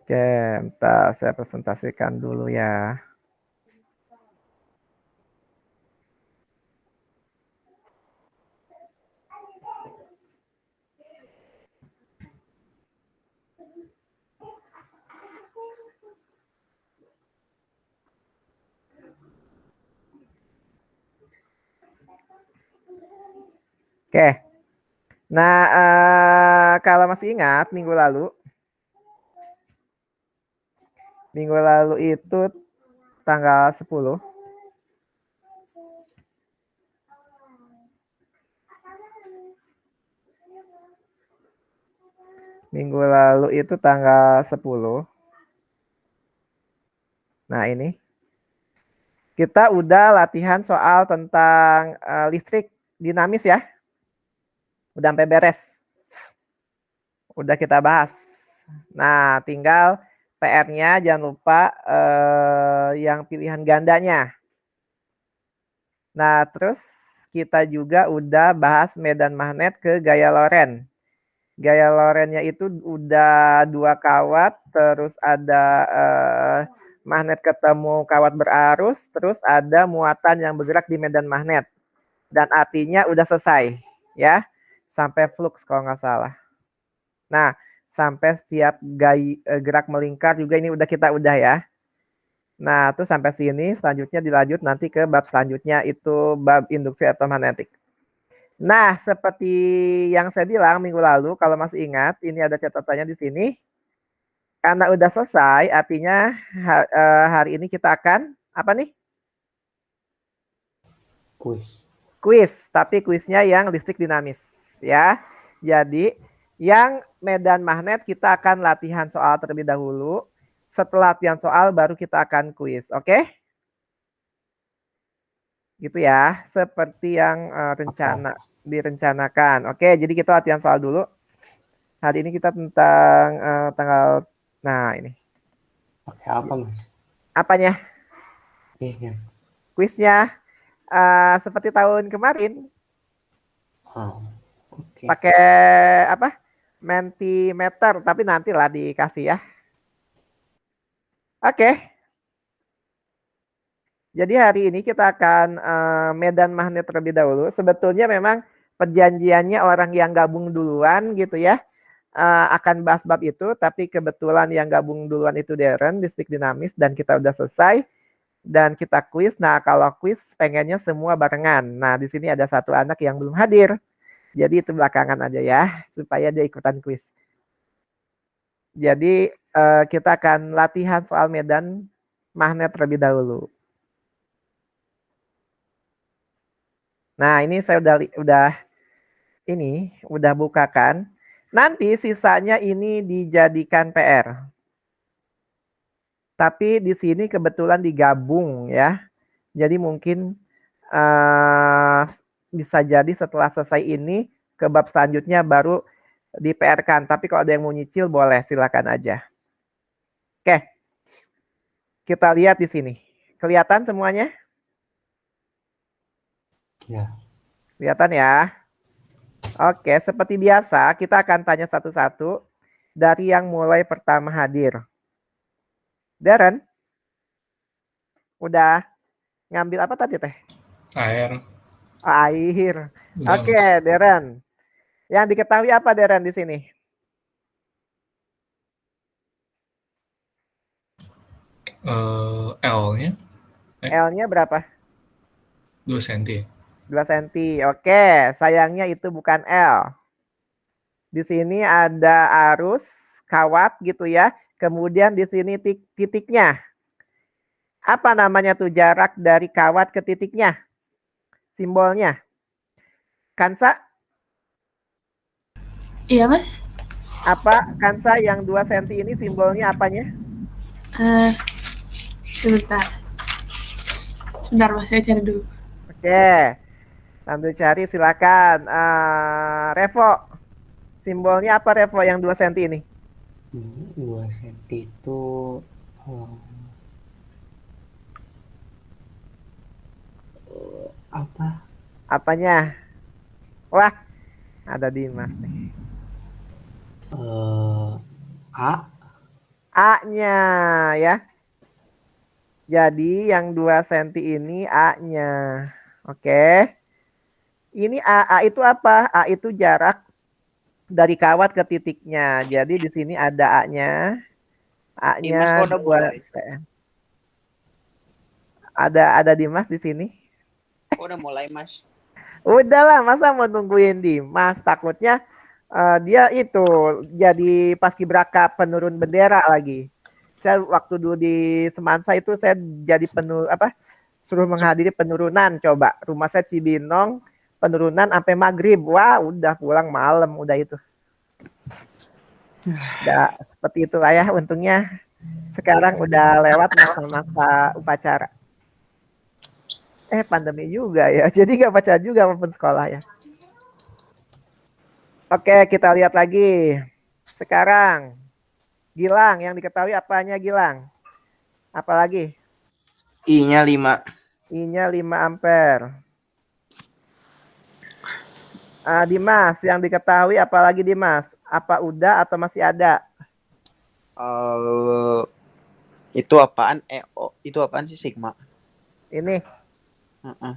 Oke, bentar saya presentasikan dulu ya. Oke. Nah, kalau masih ingat minggu lalu itu tanggal 10. Minggu lalu itu tanggal 10. Nah, ini kita udah latihan soal tentang listrik dinamis ya. Udah sampai beres. Udah kita bahas. Nah, tinggal PR-nya jangan lupa yang pilihan gandanya. Nah, terus kita juga udah bahas medan magnet ke gaya Lorentz. Gaya Lorentz-nya itu udah 2 kawat, terus ada magnet ketemu kawat berarus, terus ada muatan yang bergerak di medan magnet. Dan artinya udah selesai, ya. Sampai flux kalau nggak salah. Nah, sampai setiap gerak melingkar juga ini kita udah ya. Nah, terus sampai sini selanjutnya dilanjut nanti ke bab selanjutnya itu bab induksi elektromagnetik. Nah, seperti yang saya bilang minggu lalu, kalau masih ingat, ini ada catatannya di sini. Karena udah selesai, artinya hari ini kita akan apa nih? Kuis, tapi kuisnya yang listrik dinamis ya. Jadi yang medan magnet kita akan latihan soal terlebih dahulu. Setelah latihan soal baru kita akan kuis, oke? Gitu ya, seperti yang direncanakan. Oke, jadi kita latihan soal dulu. Hari ini kita tentang tanggal, nah ini. Pakai apa, Mas? Apanya? Kuisnya. Kuisnya seperti tahun kemarin. Okay. Pakai apa? Mentimeter, tapi nantilah dikasih ya. Oke. Jadi hari ini kita akan medan magnet terlebih dahulu. Sebetulnya memang perjanjiannya orang yang gabung duluan gitu ya. Akan bahas bab itu, tapi kebetulan yang gabung duluan itu Darren, listrik dinamis, dan kita udah selesai. Dan kita kuis. Nah, kalau kuis pengennya semua barengan. Nah, di sini ada satu anak yang belum hadir. Jadi itu belakangan aja ya, supaya dia ikutan kuis. Jadi kita akan latihan soal medan magnet terlebih dahulu. Nah, ini saya udah bukakan. Nanti sisanya ini dijadikan PR. Tapi di sini kebetulan digabung ya. Jadi mungkin bisa jadi setelah selesai ini ke bab selanjutnya baru di PR-kan. Tapi kalau ada yang mau nyicil boleh, silakan aja. Oke. Kita lihat di sini. Kelihatan semuanya? Ya. Kelihatan ya? Oke, seperti biasa kita akan tanya satu-satu dari yang mulai pertama hadir. Darren, udah ngambil apa tadi teh? Air. Air. Udah, Oke, Mas. Darren. Yang diketahui apa Darren di sini? L-nya? L-nya berapa? 2 cm. 2 cm. Oke, sayangnya itu bukan L. Di sini ada arus kawat gitu ya. Kemudian di sini titiknya. Apa namanya tuh jarak dari kawat ke titiknya? Simbolnya. Kansa? Iya, Mas. Apa Kansa yang 2 cm ini simbolnya apanya? Sebentar. Sebentar, Mas, saya cari dulu. Oke. Sambil cari silakan. Revo. Simbolnya apa Revo yang 2 cm ini? 2 cm itu apa? Apanya? Wah, ada Dimas nih. A. A-nya ya. Jadi yang 2 cm ini A-nya. Oke. Ini A itu apa? A itu jarak dari kawat ke titiknya. Jadi di sini ada A-nya. A-nya Dimas kok udah 2 mulai? cm. Ada Dimas di sini. Kok udah mulai, Mas? Udahlah, masa mau nungguin Dimas? Takutnya dia itu jadi paskibraka penurun bendera lagi. Saya waktu dulu di Semansa itu saya jadi suruh menghadiri penurunan. Coba rumah saya Cibinong, penurunan sampai maghrib. Wah, udah pulang malam, udah itu. Udah seperti itulah ya. Untungnya sekarang udah lewat masa-masa upacara. Pandemi juga ya. Jadi nggak baca juga walaupun sekolah ya. Oke, kita lihat lagi. Sekarang, Gilang, yang diketahui apanya Gilang? Apalagi? I-nya 5. I-nya 5 ampere. Dimas, yang diketahui apalagi Dimas? Apa udah atau masih ada? Itu apaan? Itu apaan sih sigma? Ini Heeh.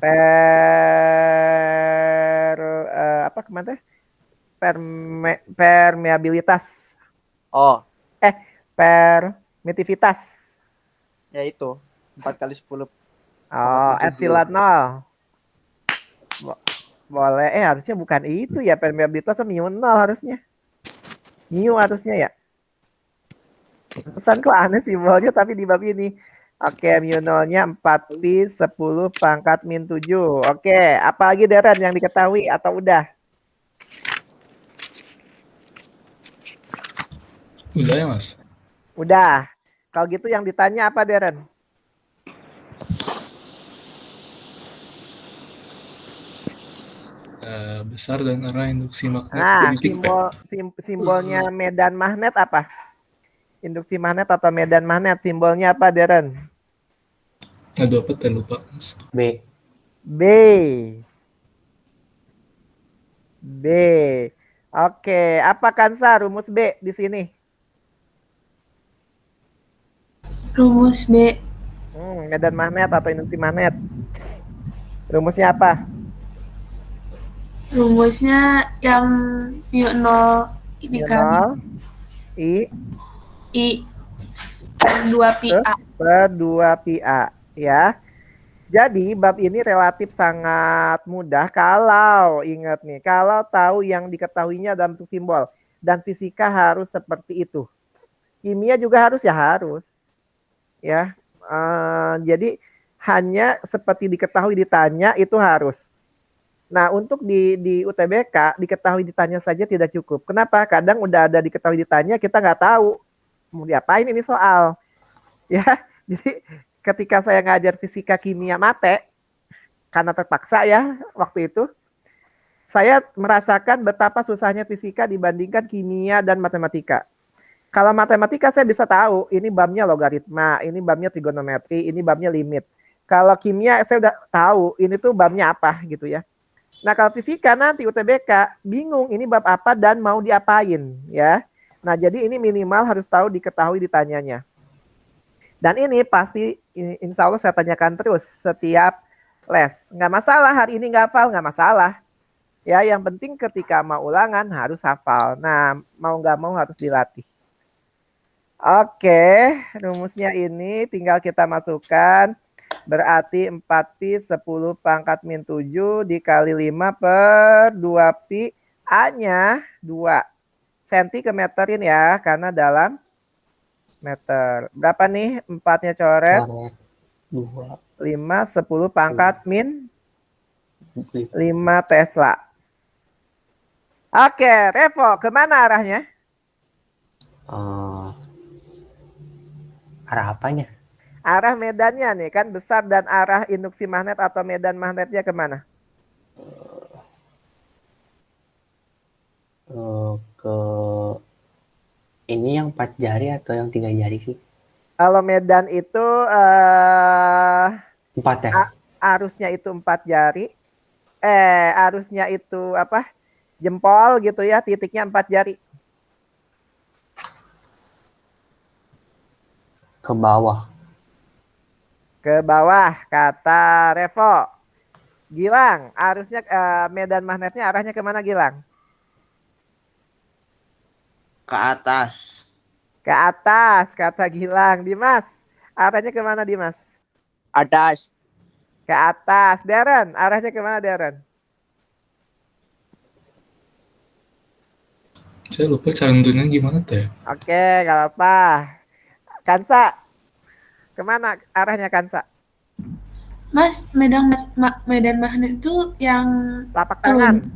apa kemana? Permeabilitas. Oh, Permitivitas. ya itu. 4 kali 10. Oh, 47. epsilon 0. Boleh. Harusnya bukan itu ya. Permeabilitas mu 0 harusnya. Mu harusnya ya. Pesan kok aneh simbolnya tapi di bab ini. Oke, mu 0-nya 4pi 10 pangkat min 7. Oke, apalagi Deren yang diketahui atau udah? Udah ya, Mas? Udah. Kalau gitu yang ditanya apa Deren? Besar dan arah induksi magnet Nah, titik P. simbolnya medan magnet apa? Induksi magnet atau medan magnet simbolnya apa Deren? Aduh, apa lupa, Mas. B. B. B. Oke, apa Kansa rumus B di sini? Rumus B. Medan magnet atau induksi magnet. Rumusnya apa? Rumusnya yang mu 0 dikali I per 2 pi A. per 2 pi A ya. Jadi bab ini relatif sangat mudah kalau ingat nih, kalau tahu yang diketahuinya dalam bentuk simbol, dan fisika harus seperti itu. Kimia juga harus ya. Jadi hanya seperti diketahui ditanya itu harus. Nah, untuk di UTBK diketahui ditanya saja tidak cukup. Kenapa? Kadang udah ada diketahui ditanya kita nggak tahu mau diapain ini soal. Ya, jadi ketika saya ngajar fisika, kimia, mate, karena terpaksa ya waktu itu, saya merasakan betapa susahnya fisika dibandingkan kimia dan matematika. Kalau matematika saya bisa tahu, ini babnya logaritma, ini babnya trigonometri, ini babnya limit. Kalau kimia saya udah tahu, ini tuh babnya apa gitu ya. Nah kalau fisika nanti UTBK bingung ini bab apa dan mau diapain ya. Nah jadi ini minimal harus tahu diketahui ditanyanya. Dan ini pasti insya Allah saya tanyakan terus setiap les. Nggak masalah hari ini nggak hafal, nggak masalah. Ya yang penting ketika mau ulangan harus hafal. Nah mau nggak mau harus dilatih. Oke, rumusnya ini tinggal kita masukkan. Berarti 4pi 10 pangkat min 7 dikali 5 per 2pi. A-nya 2 cm ke meterin ya, karena dalam meter. Berapa nih? 4-nya coret. 2. 5, 10 pangkat min 5 Tesla. Oke, Revo, kemana arahnya? Arah apanya? Arah medannya nih, kan besar dan arah induksi magnet atau medan magnetnya kemana? Ke ini yang 4 jari atau yang 3 jari sih? Kalau medan itu 4 ya? arusnya itu 4 jari. Arusnya itu apa? Jempol gitu ya, titiknya 4 jari. Ke bawah. Ke bawah, kata Revo. Gilang, arusnya medan magnetnya arahnya kemana Gilang? Ke atas. Ke atas, kata Gilang. Dimas, arahnya kemana Dimas? Atas. Ke atas. Darren, arahnya kemana Darren? Saya lupa cara nentuinnya gimana teh. Oke, gak apa-apa. Kansa, kemana arahnya Kansa? Mas, medan magnet itu yang Telapak tangan.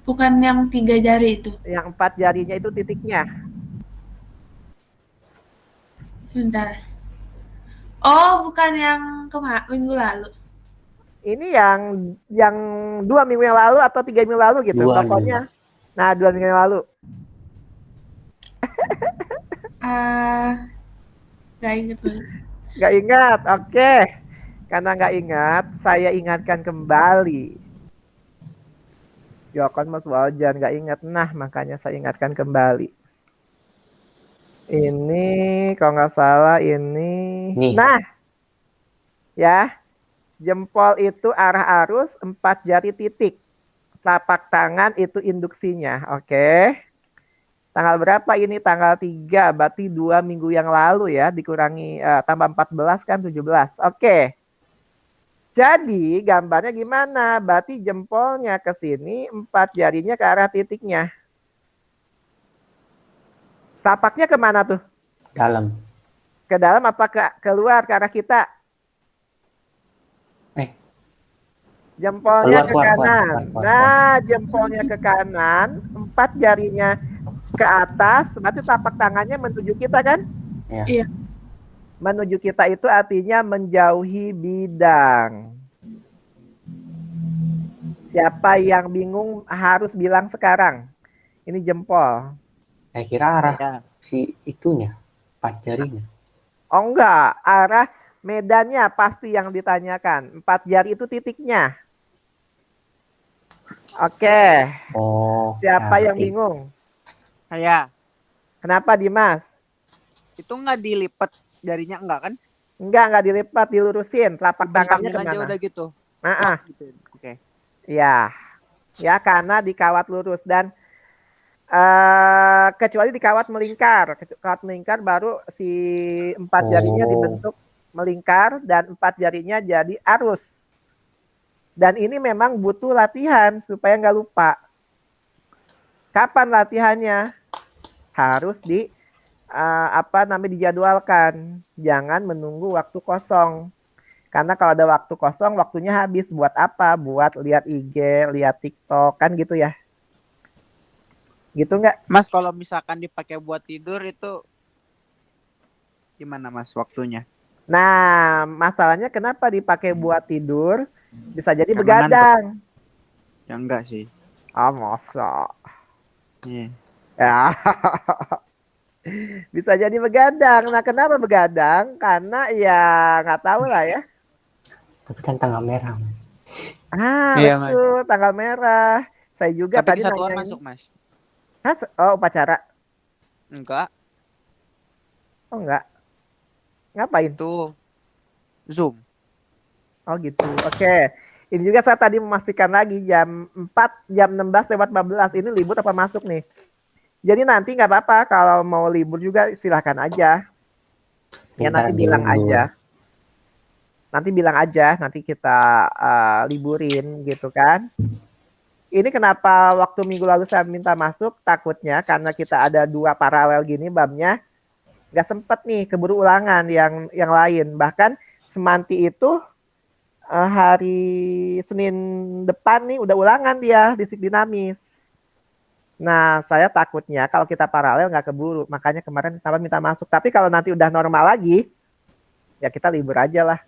bukan yang 3 jari itu. Yang 4 jarinya itu titiknya. Sebentar. Oh, bukan yang minggu lalu. Ini yang 2 minggu yang lalu atau 3 minggu lalu gitu. Dua. Pokoknya. Nah, 2 minggu yang lalu. Gak inget Mas. Gak ingat, oke. Karena gak ingat, saya ingatkan kembali. Ya kan Mas Wajan gak ingat. Nah, makanya saya ingatkan kembali. Ini, kalau nggak salah ini. Nih. Nah, ya. Jempol itu arah arus, 4 jari titik. Telapak tangan itu induksinya, oke. Tanggal berapa ini? Tanggal 3, berarti 2 minggu yang lalu ya, dikurangi tambah 14 kan 17. Oke. Jadi gambarnya gimana? Berarti jempolnya ke sini, 4 jarinya ke arah titiknya. Tapaknya kemana tuh? Dalam. Ke dalam apa keluar ke arah kita? Jempolnya ke kanan. Keluar. Nah, jempolnya ke kanan, 4 jarinya ke atas, berarti tapak tangannya menuju kita kan? Iya. Menuju kita itu artinya menjauhi bidang. Siapa yang bingung harus bilang sekarang. Ini jempol. Saya kira arah Ya. si itunya, 4 jarinya. Oh enggak, arah medannya pasti yang ditanyakan. 4 jari itu titiknya. Oke. Oh. Siapa yang berarti. bingung? Saya. Kenapa Dimas? Itu nggak dilipat jarinya enggak kan? Enggak dilipat, dilurusin. Telapak tangannya Bentangin aja kemana? udah gitu. Nah, Gitu. Oke. ya. Ya, karena dikawat lurus. Dan kecuali dikawat melingkar. Kawat melingkar baru si 4 jarinya dibentuk melingkar dan 4 jarinya jadi arus. Dan ini memang butuh latihan supaya nggak lupa. Kapan latihannya? Harus dijadwalkan. Jangan menunggu waktu kosong. Karena kalau ada waktu kosong, waktunya habis. Buat apa? Buat lihat IG, lihat TikTok, kan gitu ya. Gitu nggak? Mas, kalau misalkan dipakai buat tidur itu gimana Mas waktunya? Nah, masalahnya kenapa dipakai buat tidur? Bisa jadi Karena begadang. Ya enggak sih. Ah, masa. Iya. Ya. Bisa jadi begadang. Nah, kenapa begadang? Karena ya nggak tahu lah ya. Tapi kan tanggal merah, Mas. Iya, Betul, tanggal merah. Saya juga Tapi tadi kesatuan nanyain. masuk Mas. Hah? Oh, upacara. Enggak. Oh, enggak. Ngapain? Itu Zoom. Oh, gitu. Oke. Ini juga saya tadi memastikan lagi jam 4, jam 16:14 ini libur apa masuk nih. Jadi nanti nggak apa-apa kalau mau libur juga silahkan aja. Ya nanti bilang aja. Nanti bilang aja, nanti kita liburin gitu kan. Ini kenapa waktu minggu lalu saya minta masuk, takutnya karena kita ada 2 paralel gini babnya, nggak sempet nih keburu ulangan yang lain. Bahkan Semanti itu hari Senin depan nih udah ulangan dia di dinamis. Nah, saya takutnya kalau kita paralel nggak keburu, makanya kemarin tambah minta masuk. Tapi kalau nanti udah normal lagi, ya kita libur aja lah.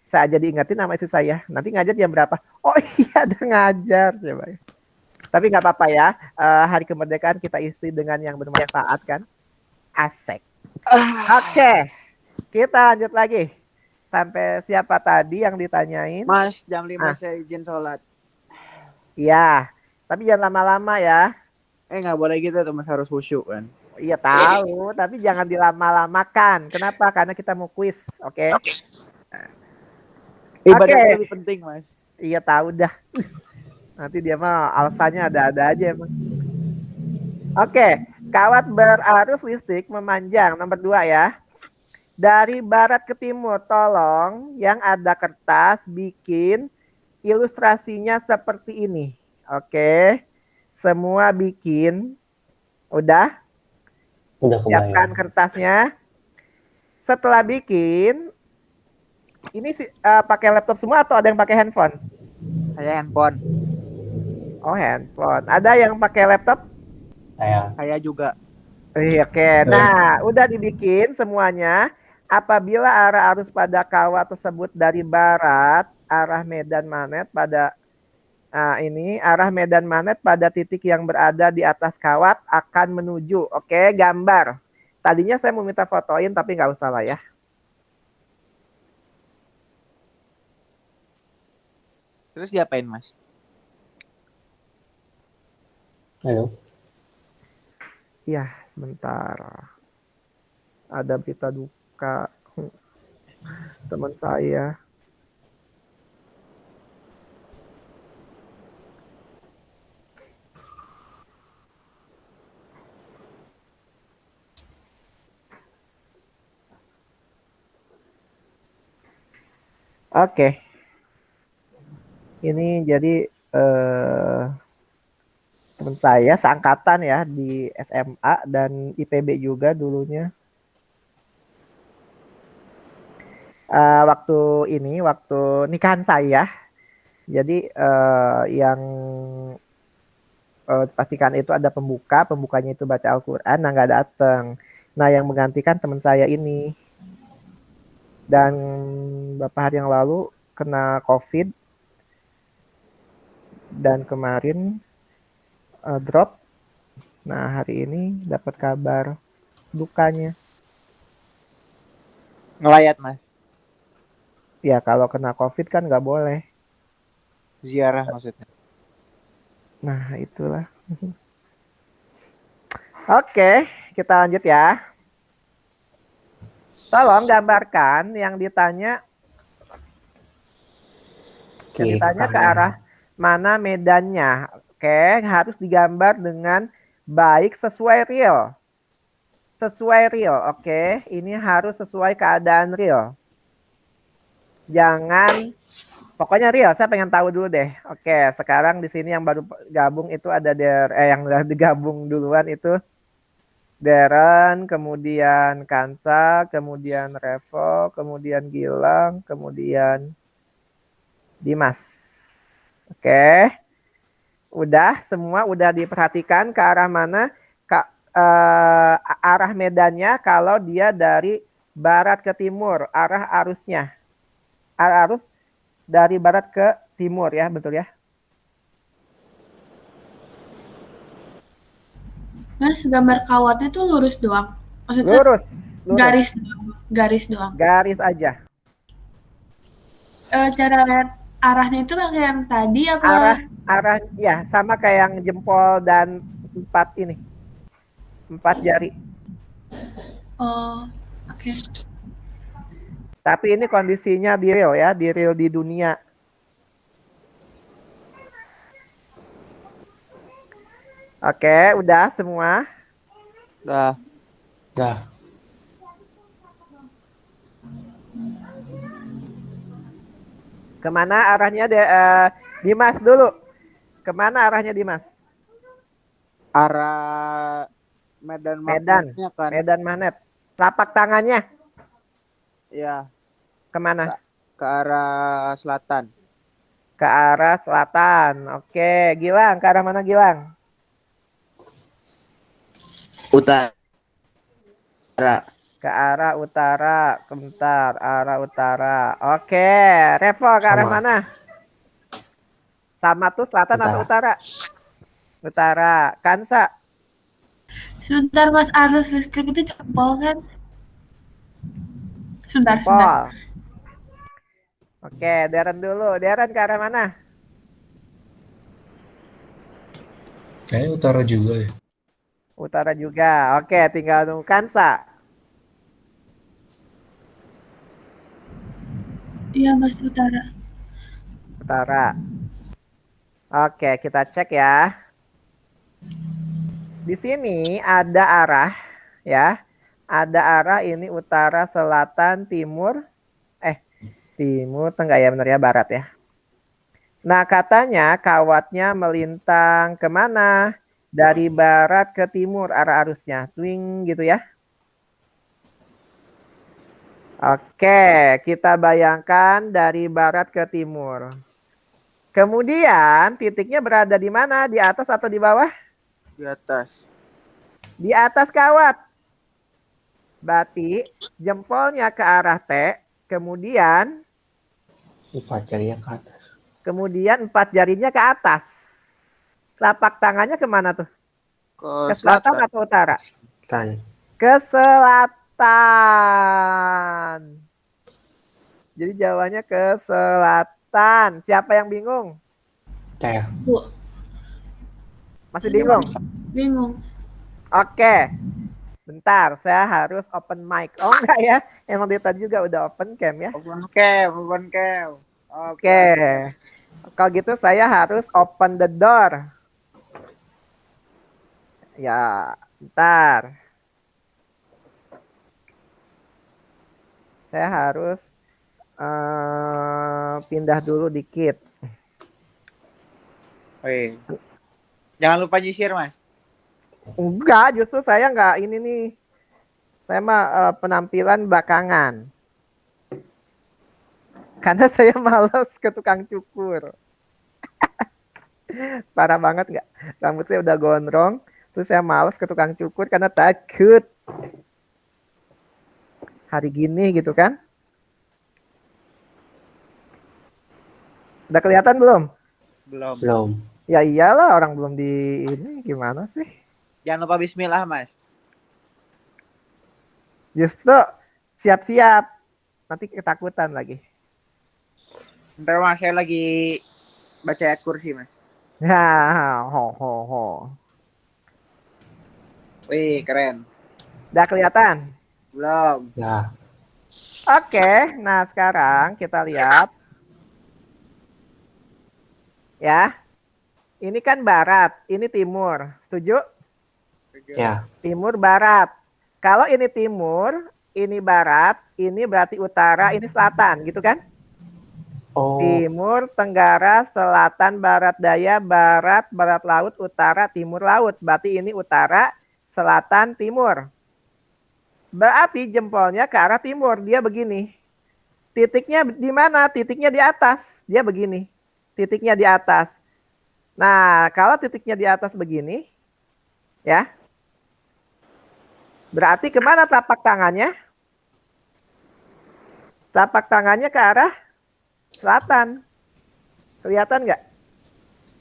Saya aja diingetin sama istri saya, nanti ngajar jam berapa? Oh iya, ada ngajar. Coba. Tapi nggak apa-apa ya, hari kemerdekaan kita isi dengan yang bermanfaat kan. Asik. Oke, kita lanjut lagi. Sampai siapa tadi yang ditanyain? Mas, jam 5 saya izin sholat. Iya, tapi jangan lama-lama ya. Nggak boleh gitu tuh Mas, harus khusyuk kan. Iya tahu, tapi jangan dilama-lamakan. Kenapa? Karena kita mau kuis, oke? Ibadah Oke. itu lebih penting, Mas. Iya tahu dah. Nanti dia mah alasannya ada-ada aja emang. Oke, kawat berarus listrik memanjang nomor 2 ya. Dari barat ke timur, tolong yang ada kertas bikin ilustrasinya seperti ini. Oke. Semua bikin. Udah? Udah Siapkan kebayang. kertasnya. Setelah bikin, ini pakai laptop semua atau ada yang pakai handphone? Saya handphone. Oh, handphone. Ada yang pakai laptop? Saya juga. Oke. Nah, udah dibikin semuanya. Apabila arah arus pada kawat tersebut dari barat, arah medan magnet pada arah medan magnet pada titik yang berada di atas kawat akan menuju. Oke, gambar. Tadinya saya mau minta fotoin tapi nggak usah lah ya. Terus diapain, Mas? Halo. Ya, sebentar. Ada berita duka teman saya. Oke. Ini jadi teman saya seangkatan ya di SMA dan IPB juga dulunya. Waktu nikahan saya, jadi yang pastikan itu ada pembukanya itu baca Al-Quran, nah nggak datang. Nah yang menggantikan teman saya ini. Dan beberapa hari yang lalu kena COVID dan kemarin drop. Nah hari ini dapat kabar dukanya. Ngelayat, Mas. Ya kalau kena COVID kan nggak boleh. Ziarah maksudnya. Nah itulah. Oke, kita lanjut ya. Tolong gambarkan yang ditanya Kiri ke kanan. arah mana medannya. Oke, harus digambar dengan baik sesuai real. Sesuai real, oke. Ini harus sesuai keadaan real. Jangan, pokoknya real. Saya pengen tahu dulu deh. Oke, sekarang di sini yang baru gabung itu ada yang udah digabung duluan itu Deren, kemudian Kansa, kemudian Revo, kemudian Gilang, kemudian Dimas. Oke. Udah semua udah diperhatikan ke arah mana arah medannya kalau dia dari barat ke timur, arah arusnya. Arah arus dari barat ke timur ya, betul ya? Mas, gambar kawatnya tuh lurus doang. Maksudnya Lurus. garis doang. Garis doang. Garis aja. Cara lihat arahnya itu pakai yang tadi apa? Arah ya sama kayak yang jempol dan 4 jari. Oh, oke. Tapi ini kondisinya di real ya, di real di dunia. Oke, udah semua. Udah. Kemana arahnya Dimas dulu? Kemana arahnya Dimas? Arah medan magnetnya kan. Medan magnet. Telapak tangannya Iya, kemana? ke arah selatan. Ke arah selatan. Oke, Gilang, ke arah mana Gilang? Utara. Ke arah utara. Bentar, arah utara. Oke, Revo ke arah Sama. mana? Sama tuh selatan atau utara? Utara. Kansa? Sebentar Mas, arus listrik itu jempol kan? Sebentar. Jempol. Oke, Deren dulu. Deren ke arah mana? Kayaknya utara juga ya. Utara juga. Oke, tinggal nunggu Kansa. Iya Mas, utara. Utara. Oke, kita cek ya. Di sini ada arah ya. Ada arah ini utara, selatan, timur. Timur, tenggak ya benar ya, barat ya. Nah, katanya kawatnya melintang kemana? Dari barat ke timur arah arusnya. Twing gitu ya. Oke, kita bayangkan dari barat ke timur. Kemudian titiknya berada di mana? Di atas atau di bawah? Di atas. Di atas kawat. Berarti jempolnya ke arah T, kemudian 4 jarinya ke atas. kemudian 4 jarinya ke atas. Telapak tangannya kemana tuh? Ke Ke selatan selatan. atau utara? Tan. Ke selatan. Jadi jawabannya ke selatan. Siapa yang bingung? Saya. Bu, Masih bingung? bingung. Oke. Bentar, saya harus open mic. Oh enggak ya? Emang dia tadi juga udah open cam ya? Open cam, open cam. Oke. Kalau gitu saya harus open the door. Ya, bentar. Saya harus pindah dulu dikit. Wih. Jangan lupa nyisir, Mas. Enggak, justru saya enggak ini nih. Saya mah penampilan belakangan. Karena saya males ke tukang cukur. Parah banget nggak? Rambut saya udah gondrong, terus saya males ke tukang cukur karena takut. Hari gini gitu kan. Udah kelihatan belum? Belum. Belum. Ya iyalah, orang belum di ini, gimana sih? Jangan lupa bismillah, Mas. Justru siap-siap. Nanti ketakutan lagi. Ntar Mas, saya lagi baca ayat kursi, Mas. Ya, ho. Wih, keren. Udah kelihatan? Belum. Ya. Oke, nah sekarang kita lihat. Ya, ini kan barat, ini timur. Setuju? Ya. Timur, barat. Kalau ini timur, ini barat, ini berarti utara, ini selatan, gitu kan? Oh. Timur, tenggara, selatan, barat daya, barat, barat laut, utara, timur laut. Berarti ini utara, selatan, timur. Berarti jempolnya ke arah timur, dia begini. Titiknya di mana? Titiknya di atas, dia begini. Titiknya di atas. Nah, kalau titiknya di atas begini, ya, berarti kemana telapak tangannya? Telapak tangannya ke arah selatan. Kelihatan nggak?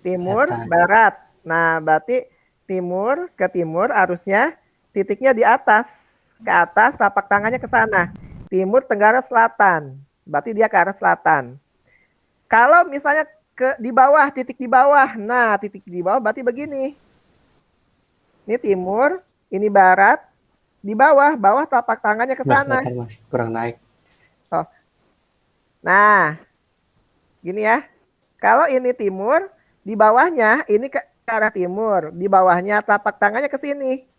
Timur, Kelihatan. barat. Nah, berarti timur ke timur arusnya titiknya di atas. Ke atas, telapak tangannya ke sana. Timur, tenggara, selatan. Berarti dia ke arah selatan. Kalau misalnya di bawah, titik di bawah. Nah, titik di bawah berarti begini. Ini timur, ini barat. Di bawah, bawah telapak tangannya ke sana. Mas, kurang naik. Oh. Nah, gini ya. Kalau ini timur, di bawahnya ini ke arah timur. Di bawahnya telapak tangannya ke sini.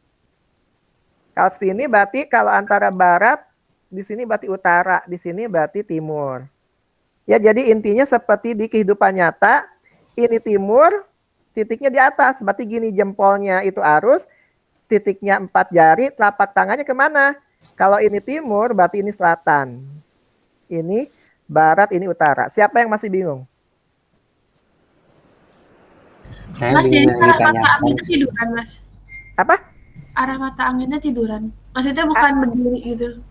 Kalau sini berarti kalau antara barat, di sini berarti utara. Di sini berarti timur. Ya, jadi intinya seperti di kehidupan nyata, ini timur, titiknya di atas. Berarti gini, jempolnya itu arus, titiknya 4 jari, telapak tangannya kemana? Kalau ini timur, berarti ini selatan. Ini barat, ini utara. Siapa yang masih bingung? Saya Mas, bingung jadi yang arah mata ditanyakan. anginnya tiduran, Mas. Apa? Arah mata anginnya tiduran. Maksudnya bukan berdiri gitu.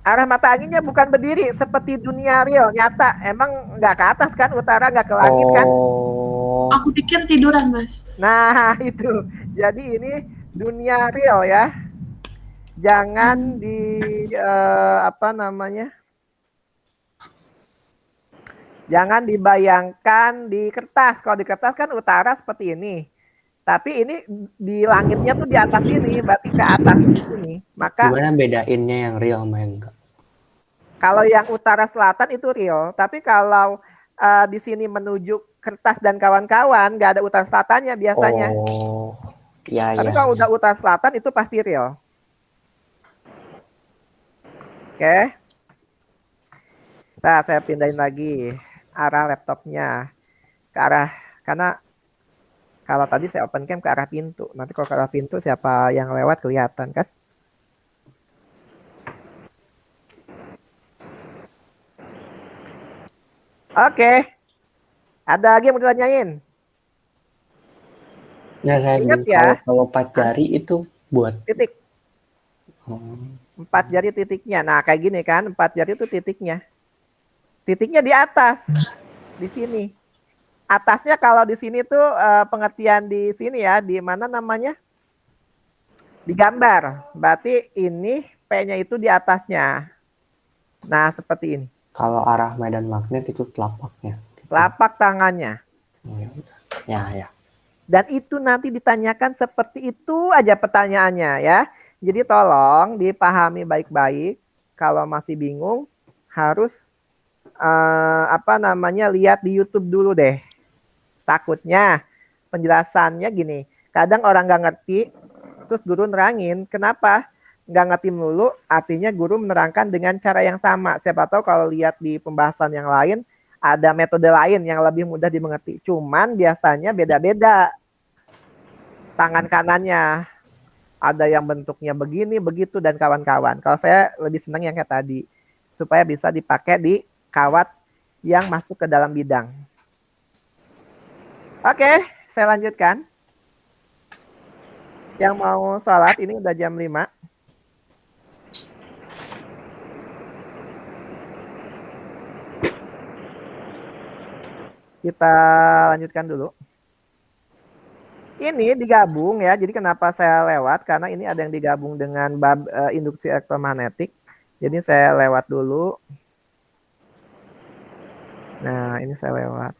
Arah mata anginnya bukan berdiri, seperti dunia real, nyata. Emang nggak ke atas kan, utara nggak ke langit kan? Oh. Aku pikir tiduran, Mas. Nah, itu. Jadi ini dunia real ya. Jangan apa namanya? Jangan dibayangkan di kertas. Kalau di kertas kan utara seperti ini. Tapi ini di langitnya tuh di atas ini, berarti ke atas di sini. Maka Gimana bedainnya yang real sama yang enggak? kalau yang utara selatan itu real, tapi kalau di sini menuju kertas dan kawan-kawan nggak ada utara selatannya biasanya. Oh, ya Tapi ya. kalau udah utara selatan itu pasti real. Oke. Nah, saya pindahin lagi arah laptopnya ke arah, karena kalau tadi saya open cam ke arah pintu. Nanti kalau ke arah pintu siapa yang lewat kelihatan kan? Oke. Ada lagi yang mau ditanyain? Ya saya Ingat bingung ya. kalau 4 jari itu buat Titik. oh, 4 jari titiknya. Nah, kayak gini kan, 4 jari itu titiknya. Titiknya di atas. Di sini. Atasnya kalau di sini tuh pengertian di sini ya, di mana namanya? Di gambar. Berarti ini P-nya itu di atasnya. Nah, seperti ini. kalau arah medan magnet itu telapaknya. Telapak tangannya. Oh, ya udah. Ya ya. Dan itu nanti ditanyakan seperti itu aja pertanyaannya ya. Jadi tolong dipahami baik-baik. Kalau masih bingung harus lihat di YouTube dulu deh. Takutnya penjelasannya gini. Kadang orang nggak ngerti, terus guru nerangin. Kenapa? Nggak ngerti melulu, artinya guru menerangkan dengan cara yang sama. Siapa tahu kalau lihat di pembahasan yang lain, ada metode lain yang lebih mudah dimengerti. Cuman biasanya beda-beda. Tangan kanannya ada yang bentuknya begini, begitu, dan kawan-kawan. Kalau saya lebih senang yang kayak tadi, supaya bisa dipakai di kawat yang masuk ke dalam bidang. Oke, saya lanjutkan. Yang mau sholat, ini udah jam 5. Kita lanjutkan dulu. Ini digabung ya, jadi kenapa saya lewat? Karena ini ada yang digabung dengan bab induksi elektromagnetik. Jadi saya lewat dulu. Nah, ini saya lewat.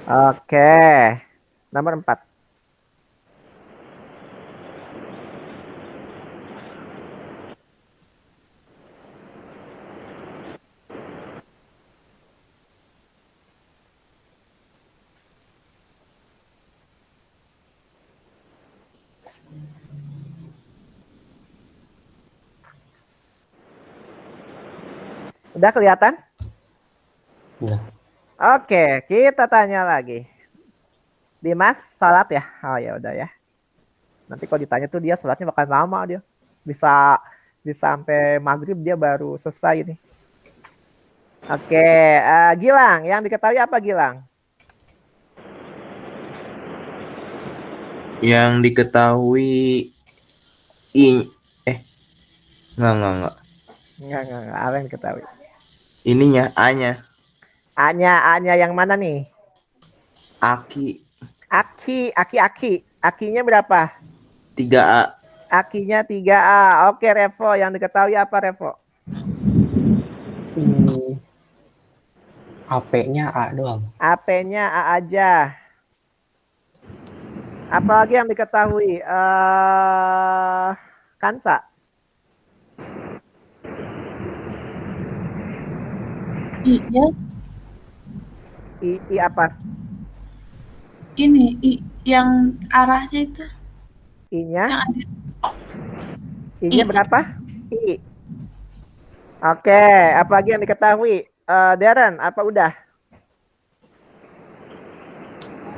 Oke, nomor 4. Udah kelihatan? Udah. Oke, kita tanya lagi. Dimas, sholat ya? Oh ya udah ya. Nanti kalau ditanya tuh dia sholatnya bakal lama dia. Bisa sampai maghrib dia baru selesai ini. Oke, Gilang, yang diketahui apa Gilang? Yang diketahui enggak. Enggak, apa yang diketahui? Ininya A-nya. A-nya yang mana nih? Aki Akinya berapa? 3A. Akinya 3A. Oke, Revo, yang diketahui apa Revo? AP-nya A doang. AP-nya A aja. Apalagi yang diketahui? Kansa. I-nya I apa? ini yang arahnya itu I-nya? yang ada I-nya berapa? I. Oke, apa lagi yang diketahui? Darren, apa udah?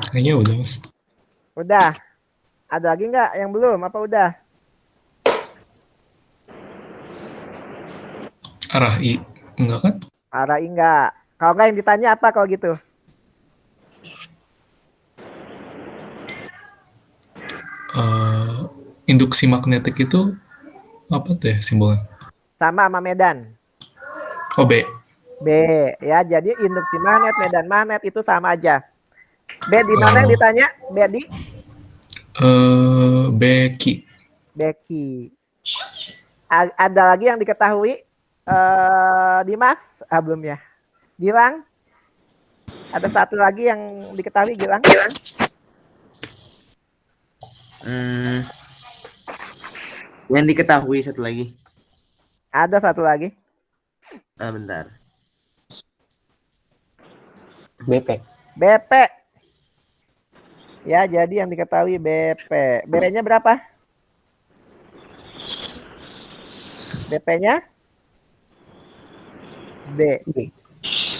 Kayaknya udah, Mas. Udah. Ada lagi nggak yang belum? Apa udah? Arah I. Enggak kan? Arah I nggak. Kalau nggak yang ditanya apa kalau gitu? Induksi magnetik itu apa tuh ya simbolnya? Sama medan. Oh, B. B. Ya, jadi induksi magnet, medan magnet itu sama aja. B di mana yang ditanya? B di? Beki. Beki. Ada lagi yang diketahui? Dimas? Belum ya. Gilang? Ada satu lagi yang diketahui Gilang? Hmm, yang diketahui satu lagi. Ada satu lagi. Bentar. BP. BP. Ya, jadi yang diketahui BP. BP-nya berapa? BP-nya B. B.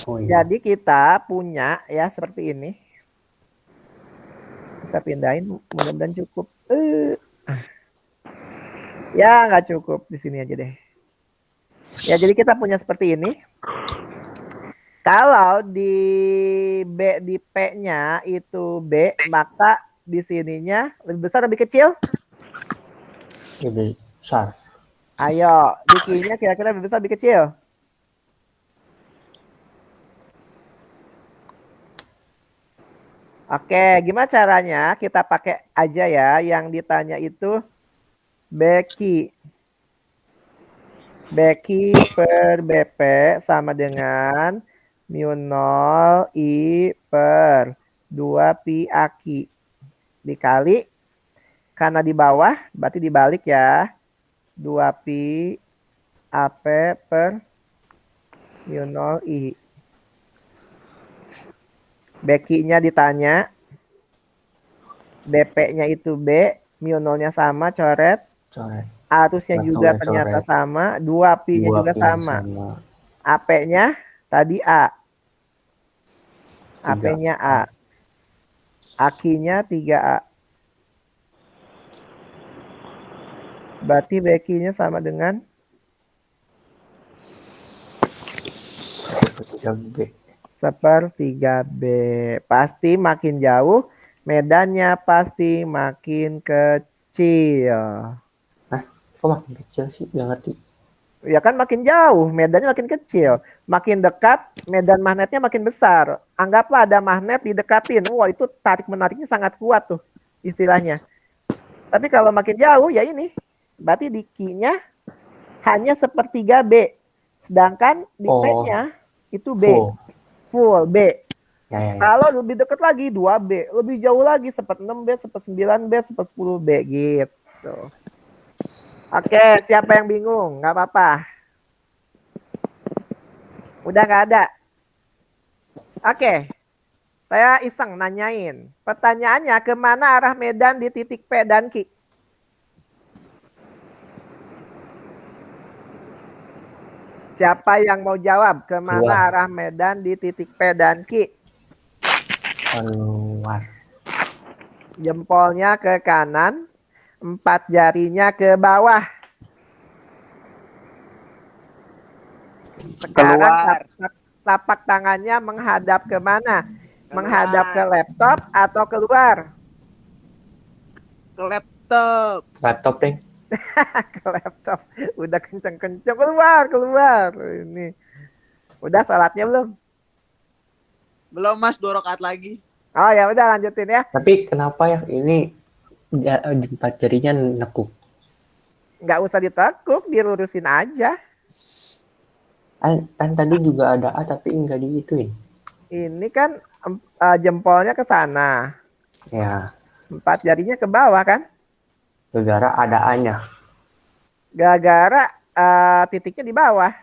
Oh iya. Jadi kita punya ya seperti ini. Bisa pindahin, mudah-mudahan cukup. Ya, nggak cukup. Di sini aja deh. Ya, jadi kita punya seperti ini. Kalau di B di P-nya itu B, maka di sininya lebih besar lebih kecil? Lebih besar. Ayo, di Q-nya kira-kira lebih besar lebih kecil? Oke, gimana caranya? Kita pakai aja ya yang ditanya itu Becky. Becky per BP sama dengan mu 0 I per 2 pi Aki. Dikali, karena di bawah, berarti dibalik ya. 2 pi AP per mu 0 I. Becky-nya ditanya. BP-nya itu B, mu 0-nya sama, coret. Coret. Arusnya juga Coret. ternyata sama, 2 pi-nya juga 2 pi sama. AP-nya tadi A. 3A. AP-nya A. Aki-nya 3A. Berarti Becky-nya sama dengan 3B. sepertiga B. Pasti makin jauh, medannya pasti makin kecil. Kok makin kecil sih? Gak ngerti. Ya kan makin jauh, medannya makin kecil. Makin dekat, medan magnetnya makin besar. Anggaplah ada magnet didekatin. Wah, itu tarik-menariknya sangat kuat tuh istilahnya. Tapi kalau makin jauh, ya ini. Berarti di Q-nya hanya sepertiga B. Sedangkan di P-nya itu B. Full B. Ya. Kalau lebih dekat lagi 2B, lebih jauh lagi 1/6B, 1/9B, 1/10B gitu. Oke, siapa yang bingung? Nggak apa-apa. Udah nggak ada. Oke, saya iseng nanyain. Pertanyaannya, kemana arah medan di titik P dan Q? Siapa yang mau jawab? Kemana Keluar. arah medan di titik P dan Q? Keluar. Jempolnya ke kanan, 4 jarinya ke bawah. Sekarang Keluar. tapak tangannya menghadap ke mana? Menghadap ke laptop atau keluar? Ke laptop. Laptop deh. Ke laptop. Udah kenceng-kenceng, keluar. Ini. Udah salatnya belum? Belum Mas, 2 rakaat lagi. Oh ya udah lanjutin ya. Tapi kenapa ya ini 4 jarinya nekuk? Nggak usah ditekuk, dilurusin aja. Kan tadi juga ada A tapi enggak digituin. Ini kan jempolnya ke sana. Ya, 4 jarinya ke bawah kan? gara-gara ada A-nya. Gara-gara titiknya di bawah.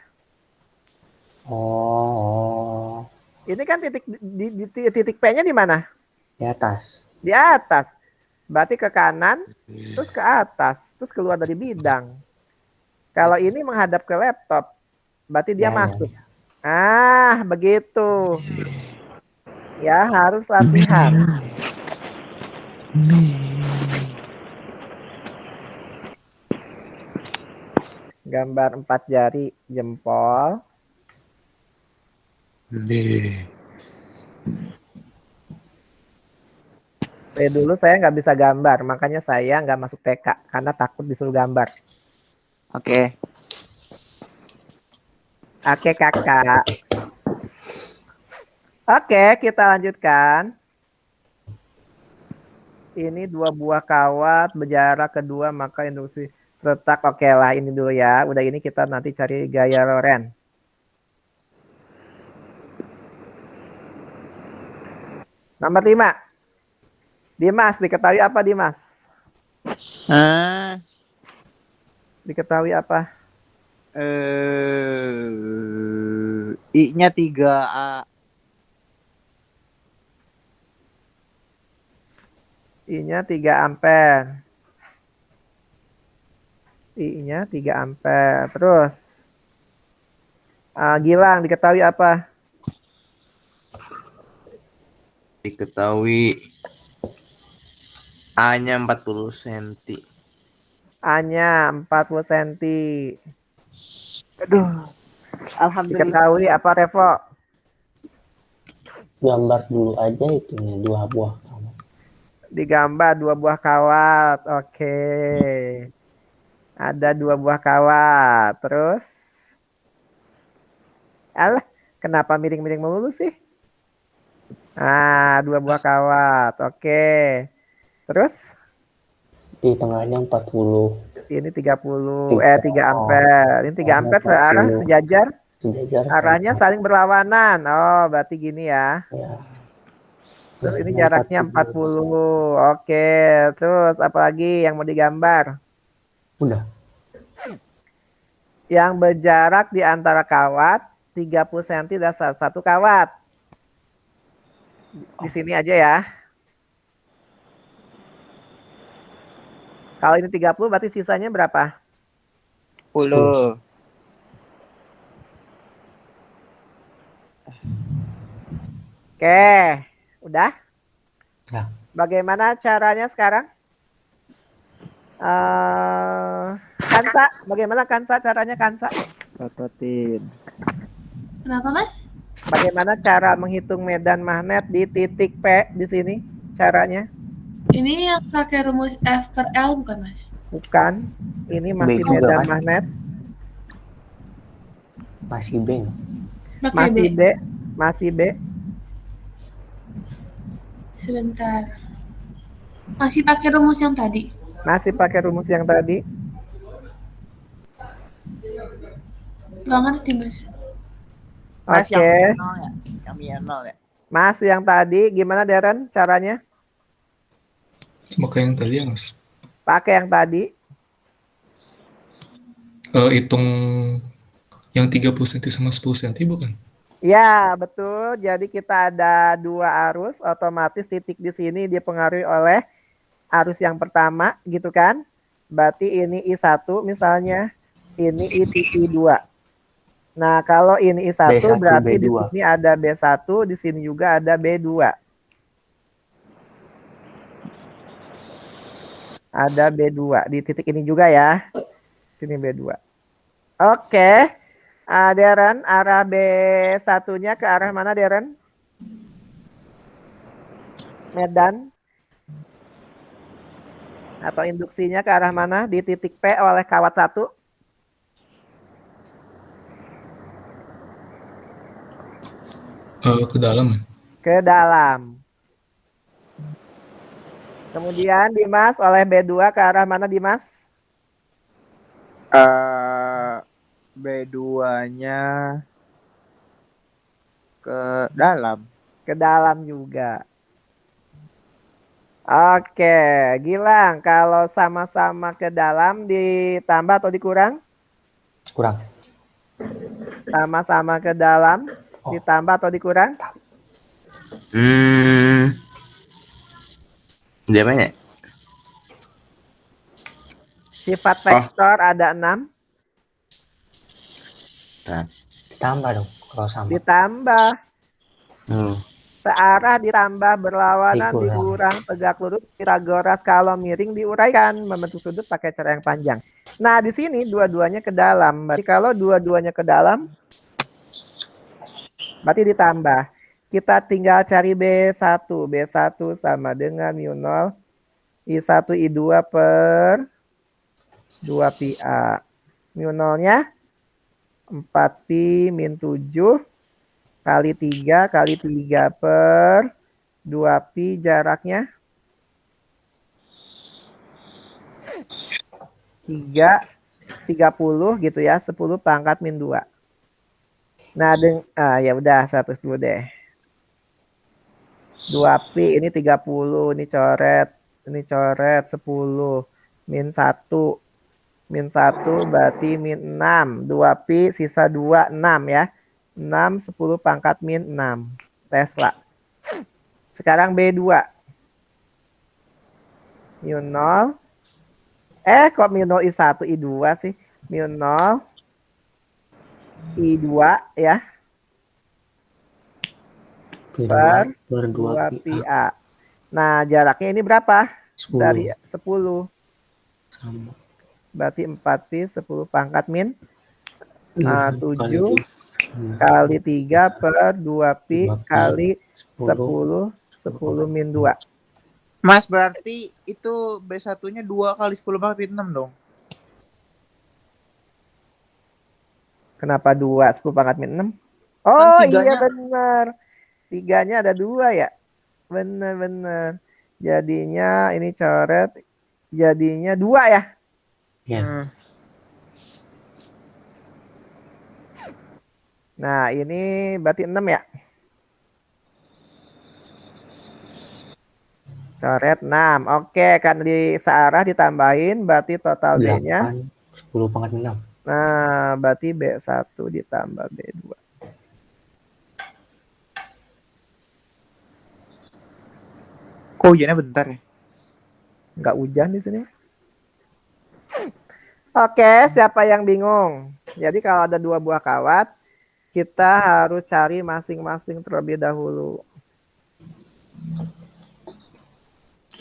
Oh, Ini kan titik P-nya di mana? di atas. Di atas. Berarti ke kanan, terus ke atas, terus keluar dari bidang. Kalau ini menghadap ke laptop, berarti dia masuk. Ah, begitu. Ya, harus latihan. Gambar 4 jari jempol. Dulu saya nggak bisa gambar, makanya saya nggak masuk TK karena takut disuruh gambar. Oke. Oke kakak. Oke, kita lanjutkan. Ini 2 buah kawat berjarak kedua maka induksi retak. Oke lah, ini dulu ya. Udah ini kita nanti cari gaya Lorentz. Nomor 5. Dimas, diketahui apa Dimas? Ah, Diketahui apa? I-nya 3A. I-nya 3 ampere. I-nya 3 ampere. Terus Gilang, diketahui apa? Diketahui A-nya 40 cm. A-nya 40 cm. Aduh, alhamdulillah. Diketahui apa, Revo? Gambar dulu aja itunya 2 buah kawat. Digambar 2 buah kawat. Oke. Ada 2 buah kawat. Terus? Alah, kenapa miring-miring melulu sih? 2 buah kawat. Oke. Terus? Di tengahnya 40. Ini 3 ampere. Ini 3 ampere 40. searah sejajar. Sejajar. Arahnya saling berlawanan. Oh, berarti gini ya. Ya. Terus ini jaraknya 40. Oke. Terus apa lagi yang mau digambar? Udah. Yang berjarak di antara kawat 30 cm dan satu kawat. Di sini aja ya. Kalau ini 30 berarti sisanya berapa? 10. Oke, udah? Ya. Bagaimana caranya sekarang? Kansa, bagaimana Kansa caranya Kansa? Tototin. Kenapa, Mas? Bagaimana cara menghitung medan magnet di titik P di sini? Caranya? Ini yang pakai rumus F per L bukan, Mas? Bukan. Ini masih B juga, medan kan? magnet. Masih B. Pakai Masih B. B. Masih B. Sebentar. Masih pakai rumus yang tadi. Masih pakai rumus yang tadi. Gak ngerti, Mas. Mas, Oke. yang nol ya? Yang minus 0 ya? Masih yang tadi. Gimana Darren caranya? Semoga yang tadi ya, Mas. Pakai yang tadi. Hitung yang 30 cm sama 10 cm bukan? Ya, betul. Jadi kita ada 2 arus, otomatis titik di sini dipengaruhi oleh arus yang pertama, gitu kan? Berarti ini I1 misalnya, ini I2. Nah, kalau ini I1 B1, berarti di B2. sini ada B1, di sini juga ada B2. Ada B2 di titik ini juga ya. Sini B2. Oke. Darren, arah B1-nya ke arah mana, Darren? Medan. Atau induksinya ke arah mana? Di titik P oleh kawat 1. Ke dalam ya? Ke dalam. Kemudian Dimas oleh B2 ke arah mana, Dimas? B2-nya ke dalam. Ke dalam juga. Oke, Gilang, kalau sama-sama ke dalam ditambah atau dikurang? Kurang. Sama-sama ke dalam ditambah atau dikurang? Dia banyak. Sifat vektor ada 6. Nah. Ditambah dong kalau sama. Ditambah. Searah ditambah berlawanan dikurang tegak lurus Pythagoras kalau miring diuraikan membentuk sudut pakai cara yang panjang. Nah, di sini dua-duanya ke dalam. Berarti kalau dua-duanya ke dalam berarti ditambah. Kita tinggal cari B1. B1 sama dengan mu0 I1 I2 per 2πa. Mu0-nya 4pi min 7 kali 3 kali 3 per 2pi jaraknya 30 gitu ya, 10 pangkat min 2. Nah, ya udah 100 dulu deh. 2pi ini 30, ini coret 10. min 1. Min 1 berarti min 6. 2pi sisa 2, 6 ya. 6, 10 pangkat min 6. Tesla. Sekarang B2. Mu 0. Kok mu 0 I1 I2 sih? Mu 0 I2 ya. Per 2pi A. Nah, jaraknya ini berapa? 10. Dari 10. Sama. Berarti 4pi 10 pangkat min 7 Nah, kali 3 per 2pi 2pi kali 10. 10 min 2. Mas, berarti itu B1-nya 2 kali 10 pangkat min 6 dong. Kenapa 2 10 pangkat min 6? Oh Kan iya tiganya- benar. 3-nya ada 2 ya? Benar. Jadinya ini coret. Jadinya 2 ya? Ya. Nah ini berarti 6 ya? Coret 6. Oke, kan di searah ditambahin berarti total B-nya. 8, 10 pangkat min 6. Nah, berarti B1 ditambah B2. Kok hujannya bentar ya? Nggak hujan di sini. Oke, siapa yang bingung? Jadi kalau ada 2 buah kawat, kita harus cari masing-masing terlebih dahulu.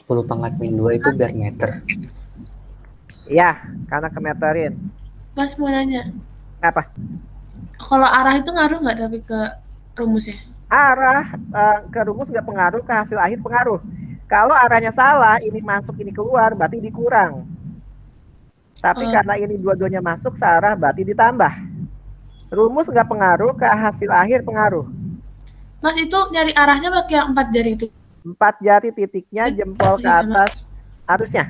10 pangkat min 2 itu biar meter. Ya, karena kemeterin. Mas mau nanya, Apa? kalau arah itu ngaruh nggak tapi ke rumusnya? Arah ke rumus nggak pengaruh, ke hasil akhir pengaruh. Kalau arahnya salah, ini masuk, ini keluar, berarti dikurang. Tapi karena ini dua-duanya masuk searah, berarti ditambah. Rumus nggak pengaruh, ke hasil akhir pengaruh. Mas itu nyari arahnya pakai yang 4 jari itu. 4 jari titiknya, jempol ke Sama. atas harusnya.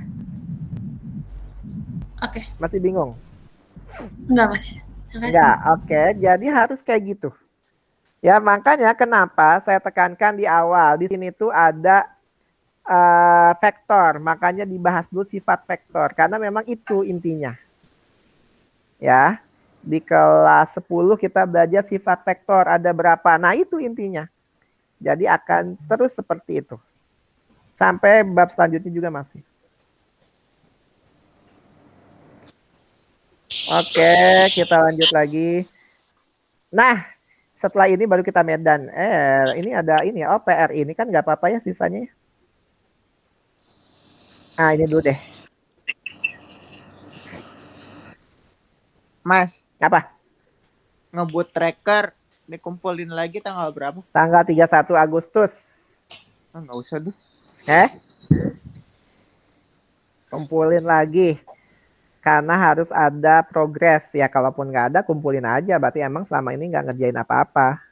Oke, Masih bingung? enggak Mas. Makasih. Enggak, oke. Jadi harus kayak gitu. Ya makanya kenapa saya tekankan di awal. Di sini tuh ada vektor. Makanya dibahas dulu sifat vektor. Karena memang itu intinya. Ya. Di kelas 10 kita belajar sifat vektor. Ada berapa. Nah itu intinya. Jadi akan terus seperti itu. Sampai bab selanjutnya juga masih. Oke, kita lanjut lagi. Nah, setelah ini baru kita medan. Ini ada ini ya. Oh, PR ini kan nggak apa-apa ya sisanya. Nah, ini dulu deh. Mas, Apa? ngebut tracker dikumpulin lagi tanggal berapa? Tanggal 31 Agustus. Nggak usah deh. Kumpulin lagi. Karena harus ada progres. Ya, kalaupun nggak ada, kumpulin aja. Berarti emang selama ini nggak ngerjain apa-apa.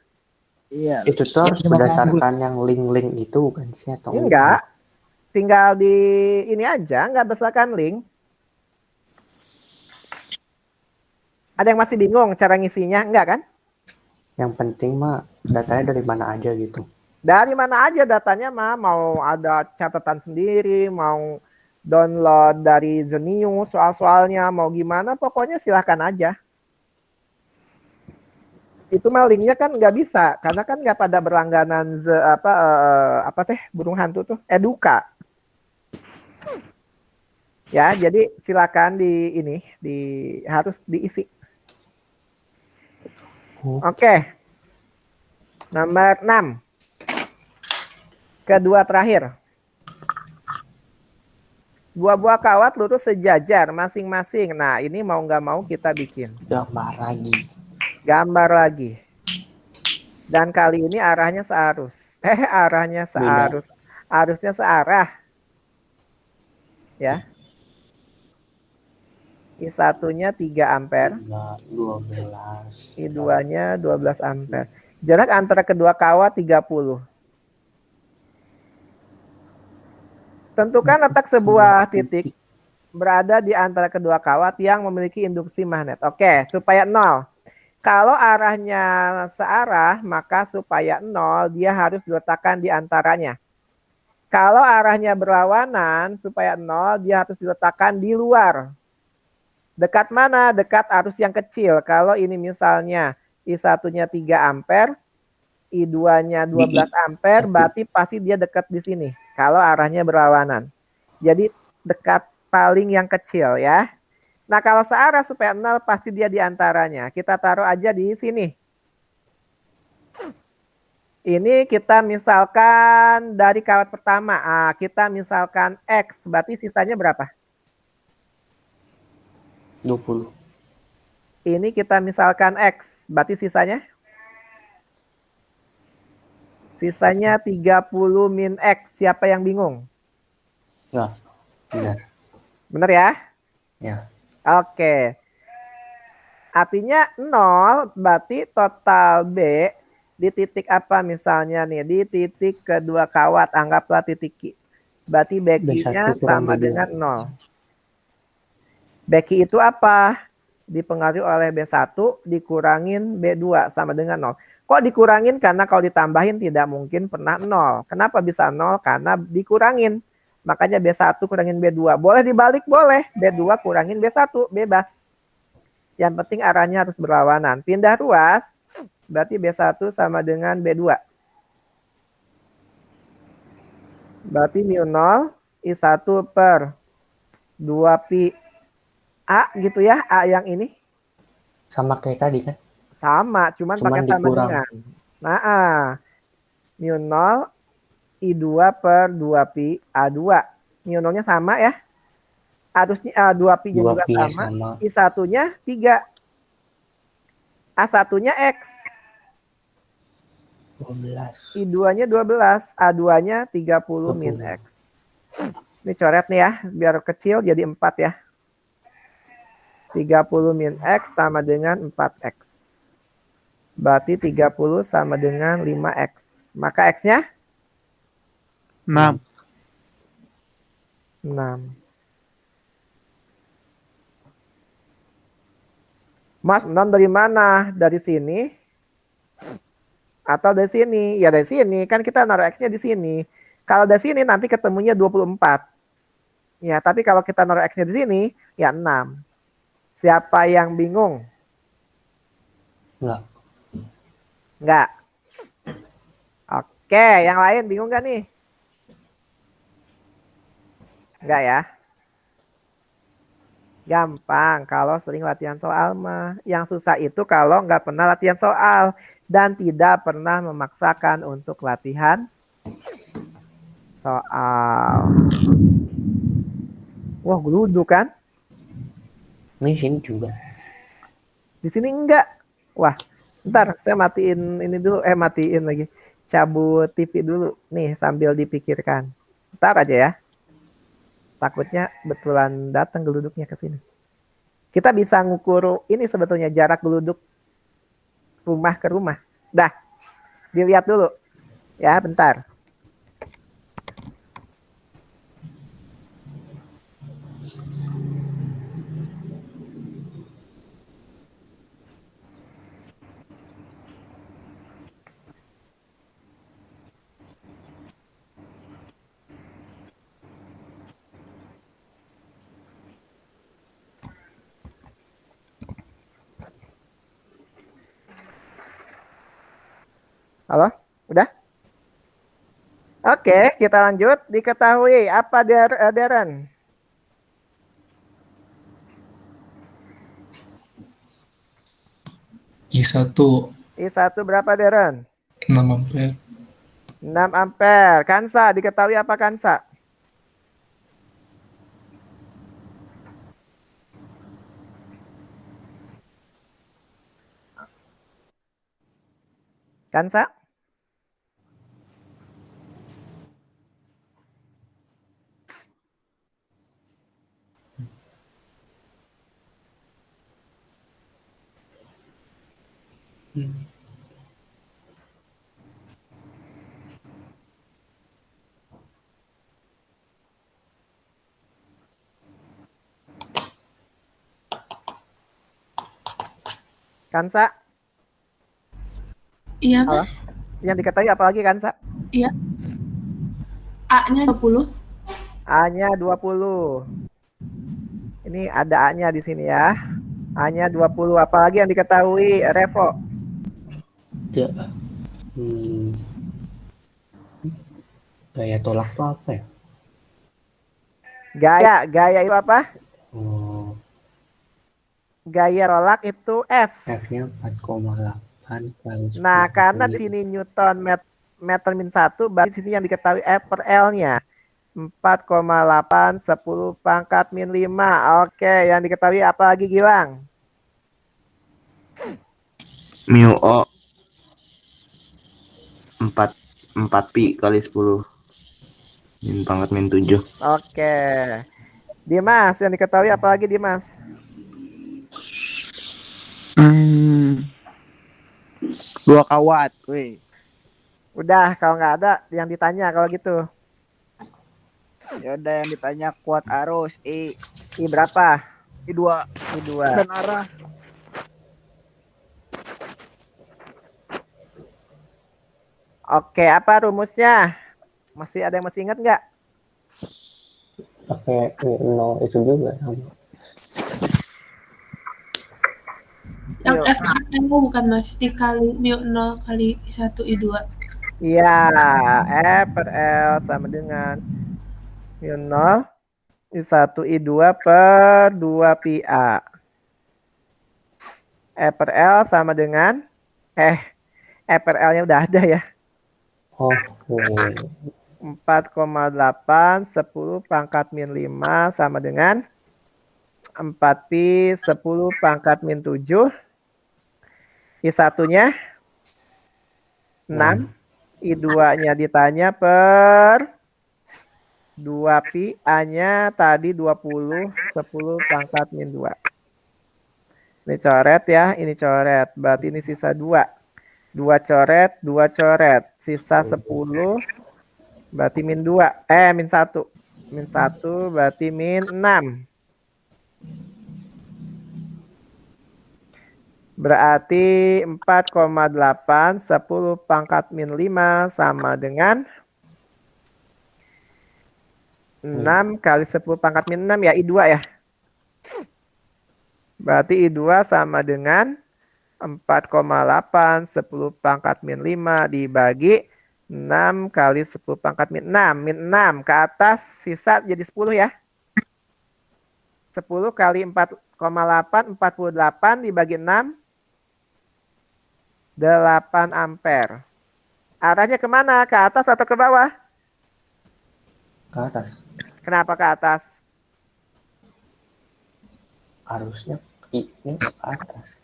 Iya. Itu tuh harus berdasarkan yang link-link itu bukan sih atau Enggak. Tinggal di ini aja, nggak berdasarkan link. Ada yang masih bingung cara ngisinya? Enggak kan? Yang penting mah datanya dari mana aja gitu. Dari mana aja datanya mah, mau ada catatan sendiri, mau download dari Zenius soal-soalnya, mau gimana, pokoknya silahkan aja. Itu mah linknya kan nggak bisa, karena kan nggak pada berlangganan burung hantu tuh, Eduka. Ya, jadi silakan harus diisi. Oke. Nomor 6. Kedua terakhir. 2 buah kawat lurus sejajar masing-masing. Nah, ini mau nggak mau kita bikin. Gambar lagi. Dan kali ini arahnya searus. Arahnya searus. Arusnya searah. Ya. I1-nya 3 ampere. 12. I2-nya 12 ampere. Jarak antara kedua kawat 30. Tentukan letak sebuah titik berada di antara kedua kawat yang memiliki induksi magnet. Oke, supaya 0. Kalau arahnya searah, maka supaya 0 dia harus diletakkan di antaranya. Kalau arahnya berlawanan, supaya 0, dia harus diletakkan di luar. Dekat mana? Dekat arus yang kecil. Kalau ini misalnya I1-nya 3 ampere, I2-nya 12 ampere, berarti pasti dia dekat di sini. Kalau arahnya berlawanan. Jadi dekat paling yang kecil ya. Nah kalau searah supaya 0, pasti dia di antaranya. Kita taruh aja di sini. Ini kita misalkan dari kawat pertama, kita misalkan X, berarti sisanya berapa? 20. Ini kita misalkan X, berarti sisanya? Sisanya 30 min X, siapa yang bingung? Enggak. Benar. Bener ya? Ya. Oke. Artinya 0, berarti total B di titik apa misalnya nih? Di titik kedua kawat, anggaplah titik Q. Berarti BQ-nya B1 kurang sama B2. dengan 0. BQ itu apa? Dipengaruhi oleh B1 dikurangin B2 sama dengan 0. Kok dikurangin? Karena kalau ditambahin tidak mungkin pernah 0. Kenapa bisa 0? Karena dikurangin. Makanya B1 kurangin B2. Boleh dibalik? Boleh. B2 kurangin B1, bebas. Yang penting arahnya harus berlawanan. Pindah ruas, berarti B1 sama dengan B2. Berarti mu0 I1 per 2pi A gitu ya, A yang ini. Sama kayak tadi kan? Sama, cuman pakai sama dikurang. dengan. Nah, mu0 I2 per 2pi A2. Mu0-nya sama ya. Harusnya 2pi-nya juga 2pi-nya sama. sama. I1-nya 3. A1-nya X. 12. I2-nya 12. A2-nya 30 min X. Ini coret nih ya, biar kecil jadi 4 ya. 30 min X sama dengan 4X. Berarti 30 sama dengan 5X. Maka X-nya? 6. 6. Mas, 6 dari mana? Dari sini? Atau dari sini? Ya dari sini. Kan kita naruh X-nya di sini. Kalau dari sini nanti ketemunya 24. Ya, tapi kalau kita naruh X-nya di sini, ya 6. Siapa yang bingung? Enggak. Enggak. Oke, yang lain bingung nggak nih? Enggak ya? Gampang kalau sering latihan soal mah. Yang susah itu kalau nggak pernah latihan soal dan tidak pernah memaksakan untuk latihan soal. Wah, geluduk kan? Ini sini juga. Di sini enggak. Wah, ntar saya matiin ini dulu. Matiin lagi. Cabut TV dulu. Nih, sambil dipikirkan. Ntar aja ya. Takutnya betulan datang geluduknya ke sini. Kita bisa ngukur ini sebetulnya jarak geluduk rumah ke rumah. Dah, dilihat dulu. Ya, bentar. Halo? Udah? Oke, kita lanjut. Diketahui apa Darren? I1 I1 berapa Darren? 6 ampere. 6 ampere. Kansa, diketahui apa Kansa? Kansa? Kansa? Iya, Halo? Mas. Yang diketahui apa lagi Kansa? Iya. A-nya 20. A-nya 20. Ini ada A-nya di sini ya. A-nya 20. Apalagi yang diketahui, Revo? Ya. Gaya tolak tuh apa ya? Gaya itu apa? Oh, Gaya tolak itu F. F-nya 4,8 kali 10 Nah, karena di kali sini Newton meter min 1, berarti sini yang diketahui F per L-nya. 4,8 10 pangkat min 5. Oke, yang diketahui apa lagi, Gilang? Mu O 4 pi kali 10 min pangkat min 7. Oke. Dimas, yang diketahui apa lagi, Dimas? Dua kawat. Wih. Udah, kalau nggak ada yang ditanya kalau gitu. Ya udah yang ditanya kuat arus I I berapa? I2 I2. dan arah. Oke, apa rumusnya? Masih ada yang masih ingat nggak? pakai nol itu juga sama. Yang Yuk. F kan bukan Mas, dikali mu 0 kali 1 I2. Iya, F per L sama dengan mu 0 I1 I2 per 2 pi A. F per L sama dengan F per L-nya udah ada ya. Oke. 4,8 10 pangkat min 5 sama dengan 4 pi 10 pangkat min 7. I1-nya 6. I2-nya ditanya per 2 pi A-nya tadi 20 10 pangkat min 2. Ini coret ya, ini coret. Berarti ini sisa 2. 2 coret, 2 coret. Sisa 10. Berarti min 2. Min 1. Min 1 berarti min 6. Berarti 4,8 10 pangkat min 5 sama dengan 6 kali 10 pangkat min 6 ya, I2 ya. Berarti I2 sama dengan 4,8 10 pangkat min 5 dibagi 6 kali 10 pangkat min 6. Min 6 ke atas sisa jadi 10 ya. 10 kali 4,8 48 dibagi 6 8 ampere. Arahnya kemana? Ke atas atau ke bawah? Ke atas. Kenapa ke atas? Harusnya I-nya ke atas.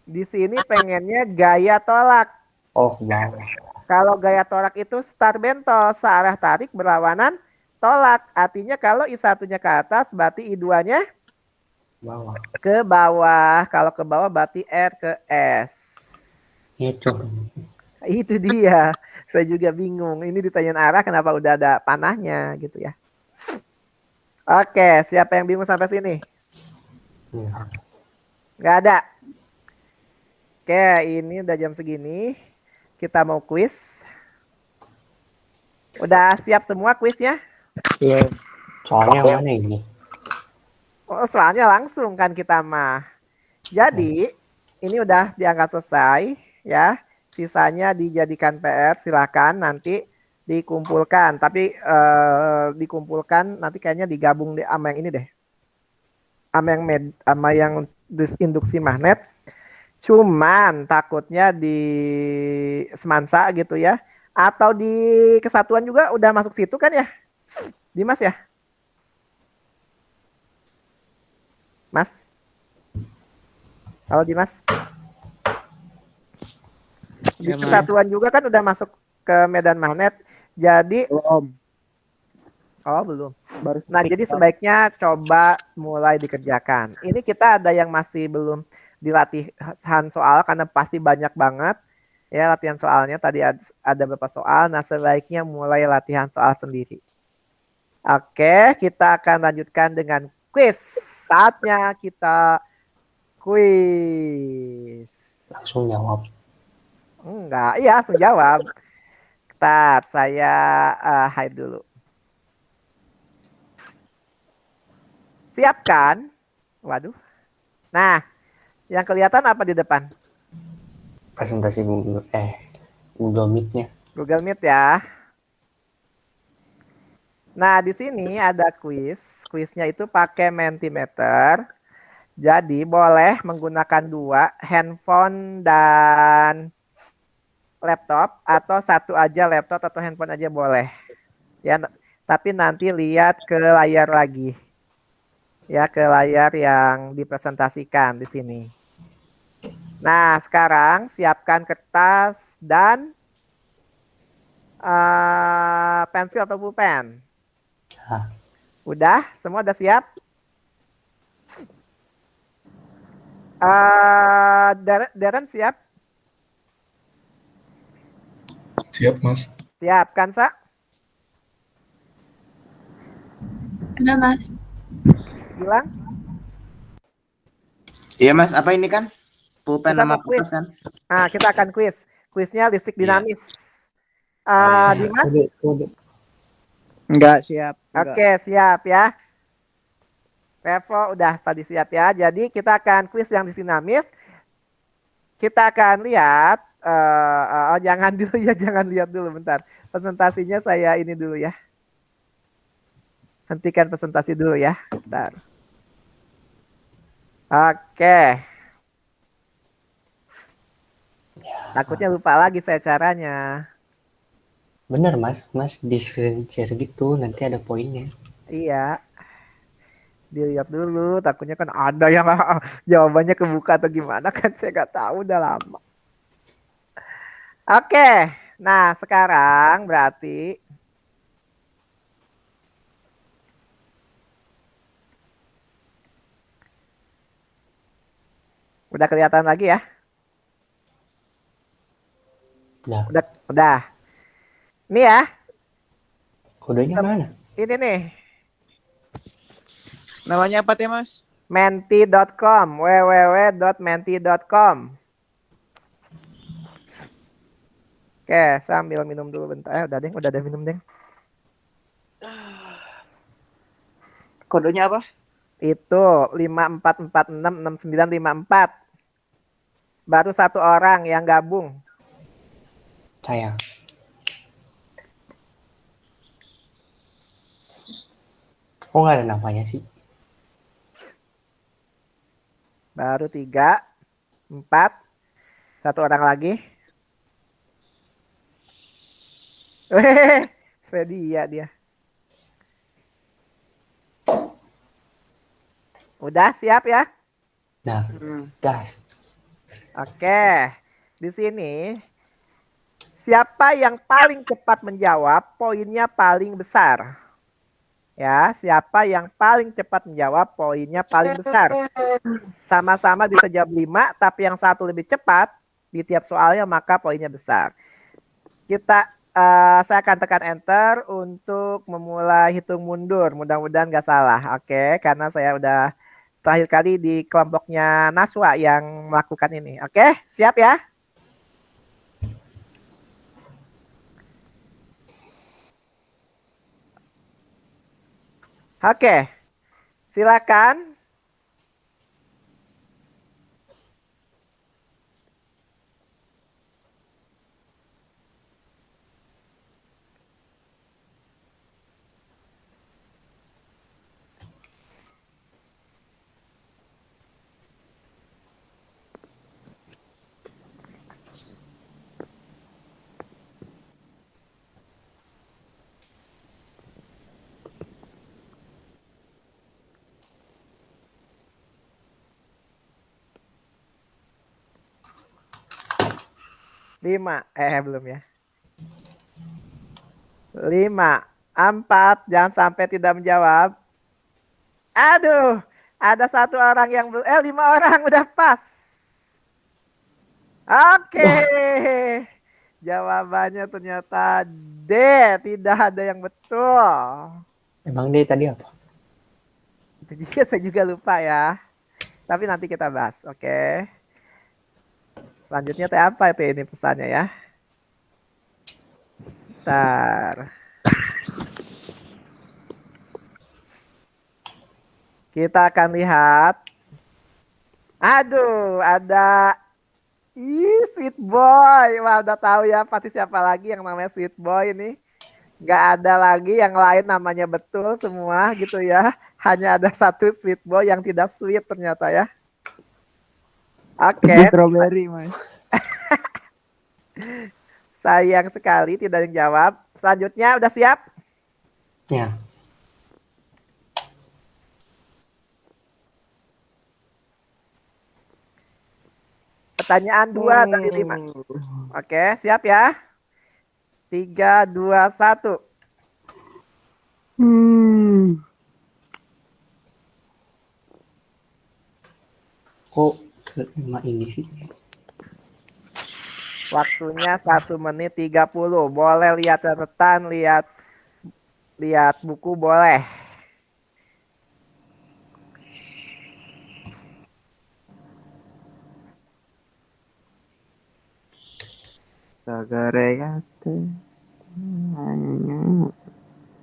Di sini pengennya gaya tolak. Oh, ke bawah. Kalau gaya tolak itu star bentol, searah tarik berlawanan tolak. Artinya kalau I1-nya ke atas, berarti I2-nya Bawah. ke bawah. Kalau ke bawah berarti R ke S. Itu. Itu dia. Saya juga bingung. Ini ditanyain arah kenapa udah ada panahnya gitu ya. Oke, siapa yang bingung sampai sini? Ya. Nggak ada. Oke, ini udah jam segini. Kita mau kuis. Udah siap semua kuisnya? Soalnya mana ini? Oh, soalnya langsung kan kita mah. Jadi, ini udah dianggap selesai ya. Sisanya dijadikan PR, silakan nanti dikumpulkan. Tapi dikumpulkan nanti kayaknya digabung sama yang ini deh. Sama yang induksi magnet. Cuman takutnya di Semansa gitu ya. Atau di Kesatuan juga udah masuk situ kan ya? Dimas ya? Mas? Halo Dimas? Di Ya, Mas. Kesatuan juga kan udah masuk ke medan magnet. Jadi Belum. oh belum. Baru Nah, jadi sebaiknya coba mulai dikerjakan. Ini kita ada yang masih belum dilatihan soal karena pasti banyak banget ya latihan soalnya. Tadi ada beberapa soal. Nah, sebaiknya mulai latihan soal sendiri. Oke, kita akan lanjutkan dengan kuis. Saatnya kita kuis. Langsung jawab. Enggak, iya langsung jawab. Bentar, saya hide dulu. Siapkan. Waduh. Nah, yang kelihatan apa di depan? Presentasi Google Meet-nya. Google Meet ya. Nah, di sini ada kuis. Kuisnya itu pakai Mentimeter. Jadi boleh menggunakan 2, handphone dan laptop, atau satu aja laptop atau handphone aja boleh. Ya, tapi nanti lihat ke layar lagi. Ya, ke layar yang dipresentasikan di sini. Nah, sekarang siapkan kertas dan pensil atau pulpen. Ah, Udah? Semua udah siap? Darren siap? Siap, Mas. Siap kan, Sa? Udah, Mas. Bilang? Iya Mas, apa ini kan? Pulpen Kita sama mau kuis. kertas kan? Nah, kita akan kuis. Kuisnya listrik Iya. dinamis. Oh, iya. Dimas? kode. Enggak siap. Enggak. Oke, siap ya. Revo udah tadi siap ya. Jadi kita akan kuis yang dinamis. Kita akan lihat. Jangan dulu ya, jangan lihat dulu bentar. Presentasinya saya ini dulu ya. Hentikan presentasi dulu ya. Bentar. Oke. Takutnya lupa lagi saya caranya. Bener Mas, Mas di screen share gitu, nanti ada poinnya. Iya. Dilihat dulu, takutnya kan ada yang jawabannya kebuka atau gimana kan saya nggak tahu, udah lama. Oke, nah sekarang berarti udah kelihatan lagi ya? Udah, Udah. Ini ya, kodenya mana? ini nih, Namanya apa teh Mas? menti.com, www.menti.com. Oke, sambil minum dulu bentar. Udah deh, udah ada minum deh. Kodenya apa? Itu 54466954. Baru 1 orang yang gabung. Saya. Kok nggak ada namanya sih? Baru 3, 4, 1 orang lagi. Sedia dia. Udah siap ya? Nah, gas. Oke. Di sini siapa yang paling cepat menjawab, poinnya paling besar. Ya, siapa yang paling cepat menjawab, poinnya paling besar. Sama-sama bisa jawab 5, tapi yang satu lebih cepat di tiap soalnya maka poinnya besar. Saya akan tekan enter untuk memulai hitung mundur. Mudah-mudahan nggak salah. Oke, karena saya udah terakhir kali di kelompoknya Naswa yang melakukan ini. Oke, siap ya? Oke, silakan. Lima, belum ya. 5, 4, jangan sampai tidak menjawab. Aduh, ada 1 orang yang 5 orang udah pas. Oke. Jawabannya ternyata D, tidak ada yang betul. Emang dia tadi apa? Itu juga saya juga lupa ya. Tapi nanti kita bahas, oke. Selanjutnya teh apa itu ini pesannya ya? Bentar. Kita akan lihat. Aduh, ada Sweet Boy. Wah, udah tahu ya pasti siapa lagi yang namanya Sweet Boy ini. Nggak ada lagi yang lain namanya betul semua gitu ya. Hanya ada satu Sweet Boy yang tidak sweet ternyata ya. Oke, Strawberry, Mas. sayang sekali tidak ada yang jawab. Selanjutnya udah siap? Ya. Pertanyaan 2 dari 5. Oke, siap ya? 3, 2, 1. Kok kelima ini sih? Waktunya 1 menit 30. Boleh lihat catatan, lihat buku boleh.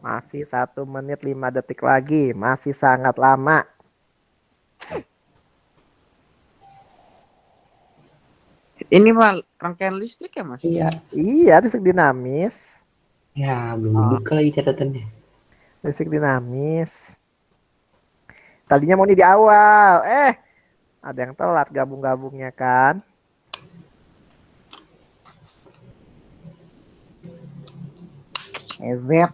Masih 1 menit 5 detik lagi. Masih sangat lama. Ini mah rangkaian listrik ya, Mas? Iya. Iya, listrik dinamis. Ya, belum dibuka lagi catatannya. Listrik dinamis. Tadinya mau di awal. Ada yang telat gabung-gabungnya kan. Ezet.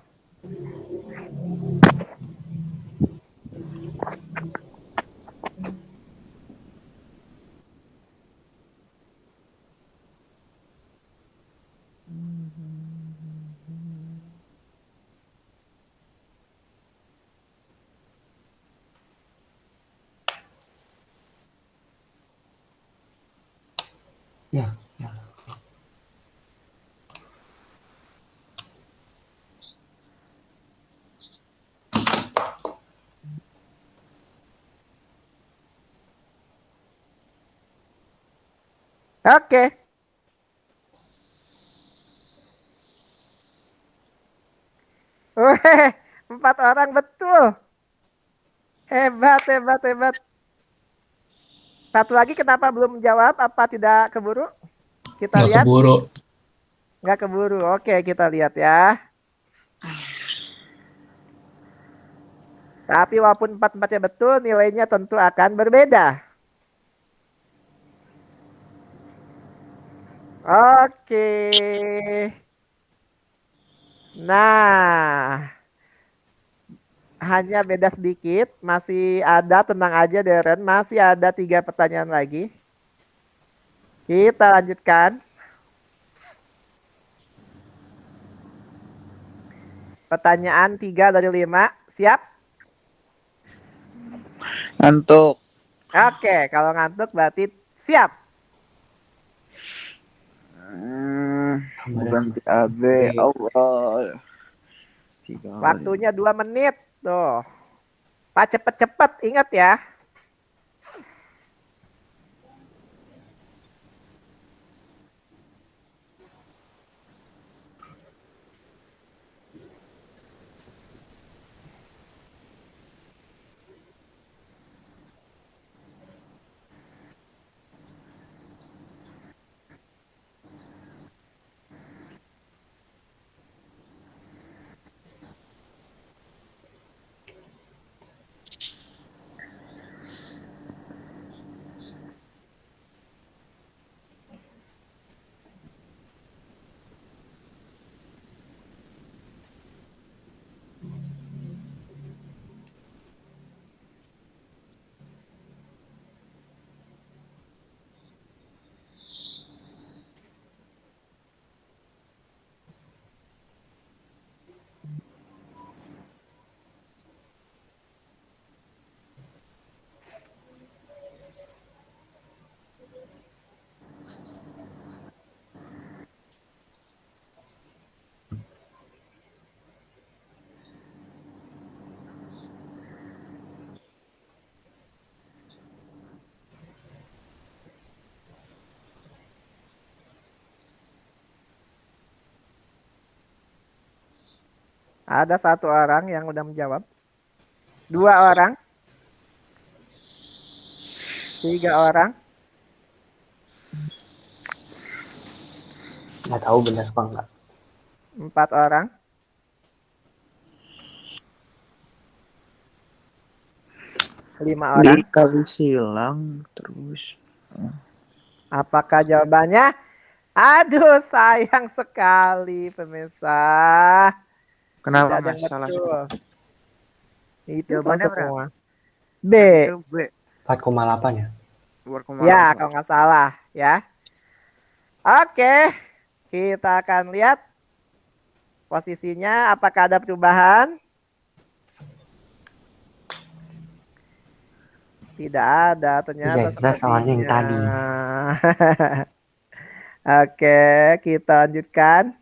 Ya, ya. Oke. Weh, 4 orang betul. Hebat, hebat, hebat. Satu lagi kenapa belum menjawab? Apa tidak keburu? Kita Nggak lihat. keburu. Nggak keburu. Oke, kita lihat ya. Tapi walaupun 4-4-nya betul, nilainya tentu akan berbeda. Oke. Nah, hanya beda sedikit. Masih ada, tenang aja Darren. Masih ada 3 pertanyaan lagi. Kita lanjutkan. Pertanyaan 3 dari 5. Siap? Ngantuk. Oke, kalau ngantuk berarti siap. Bukan TAB. Allah. Waktunya 2 menit. Tuh. Pak cepet-cepet, ingat ya. Ada 1 orang yang udah menjawab. 2 orang. 3 orang. Nggak tahu benar apa enggak. 4 orang. 5 orang. Dikali silang terus. Apakah jawabannya? Aduh, sayang sekali pemirsa. Kenapa Tidak ada yang Mas? Salah betul. Itu Jawabannya semua. B. Itu B. 4,8 ya? 2,8. Ya, kalau nggak salah ya. Oke, kita akan lihat posisinya apakah ada perubahan. Tidak ada, ternyata Iya, kira soalnya yang tadi. Oke, kita lanjutkan.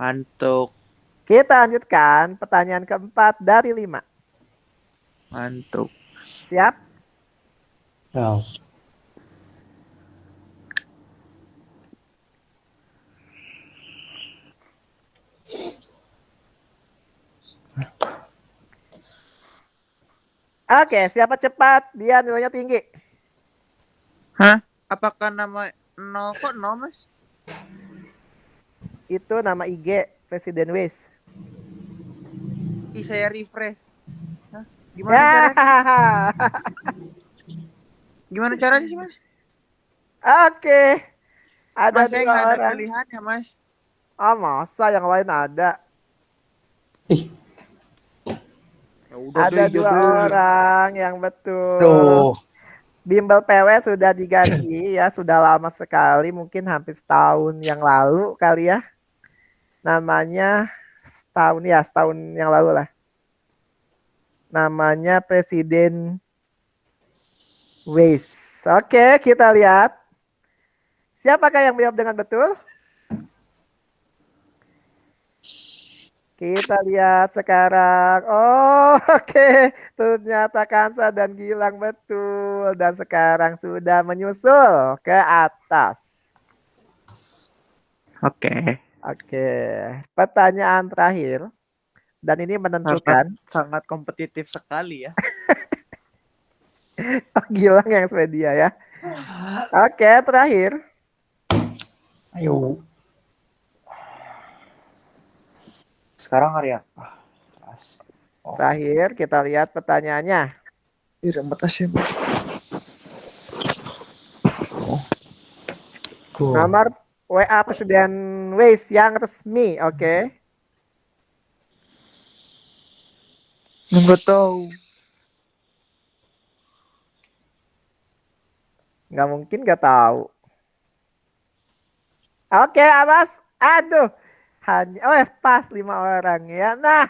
Ngantuk. Kita lanjutkan pertanyaan keempat dari 5. Ngantuk. Siap? Oh. Oke, siapa cepat? Dia nilainya tinggi. Hah? Apakah nama 0 kok 0 Mas? Itu nama IG Presiden Waze. Saya refresh. Hah? Gimana Ya. caranya? Gimana caranya sih Mas? Oke. Ada Mas saya 2 nggak ada orang. pilihannya Mas. Ah, masa yang lain ada? Ih, Ya udah Ada deh, 2 orang yang betul. tuh. Bimbel PW sudah diganti ya, sudah lama sekali, mungkin hampir setahun yang lalu kali ya. Namanya setahun yang lalu lah. Namanya Presiden Waze. Oke, kita lihat. Siapakah yang menjawab dengan betul? Kita lihat sekarang. Oh, oke. Ternyata Kansa dan Gilang betul. Dan sekarang sudah menyusul ke atas. Oke. Oke. Pertanyaan terakhir. Dan ini menentukan. Sangat kompetitif sekali ya. Oh, Gilang yang Swedia ya. Oke, terakhir. Ayo. Sekarang hari apa? Terakhir kita lihat pertanyaannya. Remote aja. Nomor WA Presiden Waze yang resmi, oke. Nggak tahu. Nggak mungkin nggak tahu. Oke, Abbas. Aduh. Pas 5 orang ya. Nah,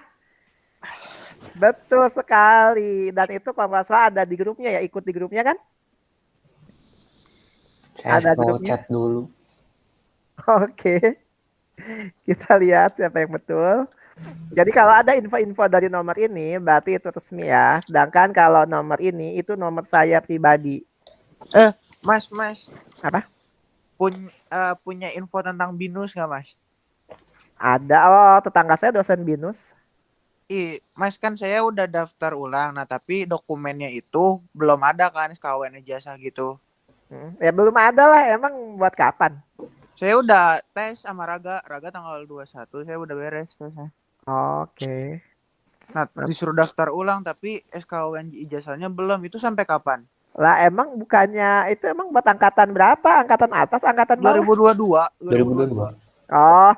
betul sekali. Dan itu kalau nggak salah ada di grupnya ya. Ikut di grupnya kan? Saya Ada scroll grupnya? chat dulu. Oke. Kita lihat siapa yang betul. Jadi kalau ada info-info dari nomor ini, berarti itu resmi ya. Sedangkan kalau nomor ini, itu nomor saya pribadi. Mas. Apa? Punya info tentang BINUS nggak Mas? Ada. Oh, tetangga saya dosen BINUS. Mas kan saya udah daftar ulang. Nah tapi dokumennya itu belum ada kan SKWN ijazah gitu. Ya belum ada lah. Emang buat kapan? Saya udah tes sama Raga tanggal 21. Saya udah beres tesnya. Oke. Nah disuruh daftar ulang tapi SKWN ijazahnya belum. Itu sampai kapan? Lah emang bukannya itu emang buat angkatan berapa? Angkatan atas, angkatan bawah? 2022. Oh,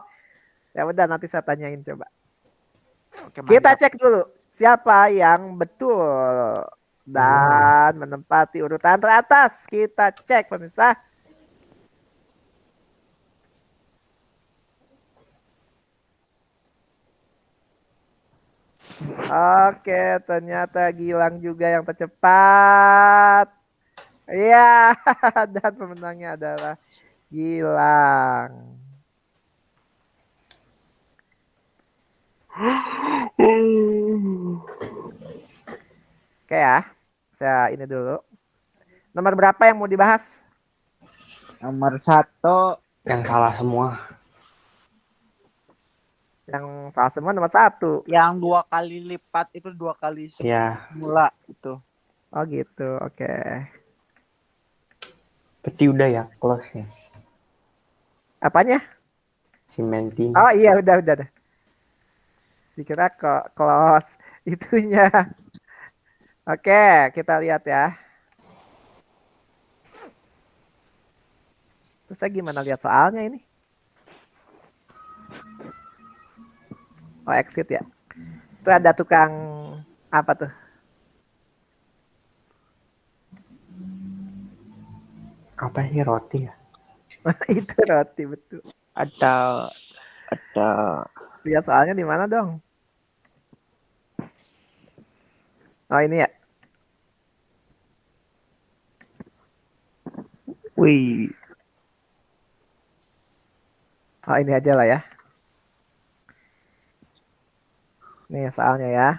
ya udah nanti saya tanyain coba. Oke, Kita mantap. cek dulu siapa yang betul dan menempati urutan teratas. Kita cek pemirsa. Oke, ternyata Gilang juga yang tercepat. Iya, dan pemenangnya adalah Gilang. Oke ya, saya ini dulu. Nomor berapa yang mau dibahas? Nomor 1. Yang salah semua. Yang salah semua nomor 1. Yang 2 kali lipat itu 2 kali Iya. semula itu. Oh gitu, oke. Berarti udah ya close ya. Apanya? Si Menti. Oh iya, udah. Dikira kok close itunya. Oke, kita lihat ya. Terus saya gimana lihat soalnya ini? Oh, exit ya. Itu ada tukang apa tuh? Apa sih roti ya? Itu roti betul. Ada. Lihat soalnya di mana dong? Oh ini ya. Wih. Oh ini aja lah ya. Nih soalnya ya.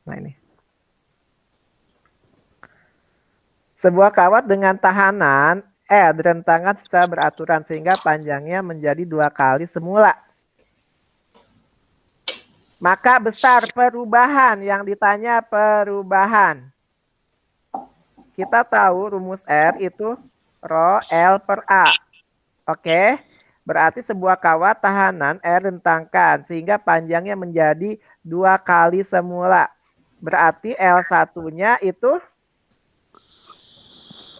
Nah ini. Sebuah kawat dengan tahanan direntangkan secara beraturan sehingga panjangnya menjadi 2 kali semula. Maka besar perubahan yang ditanya perubahan. Kita tahu rumus R itu rho L per A. Oke. Berarti sebuah kawat tahanan R rentangkan sehingga panjangnya menjadi 2 kali semula. Berarti L1-nya itu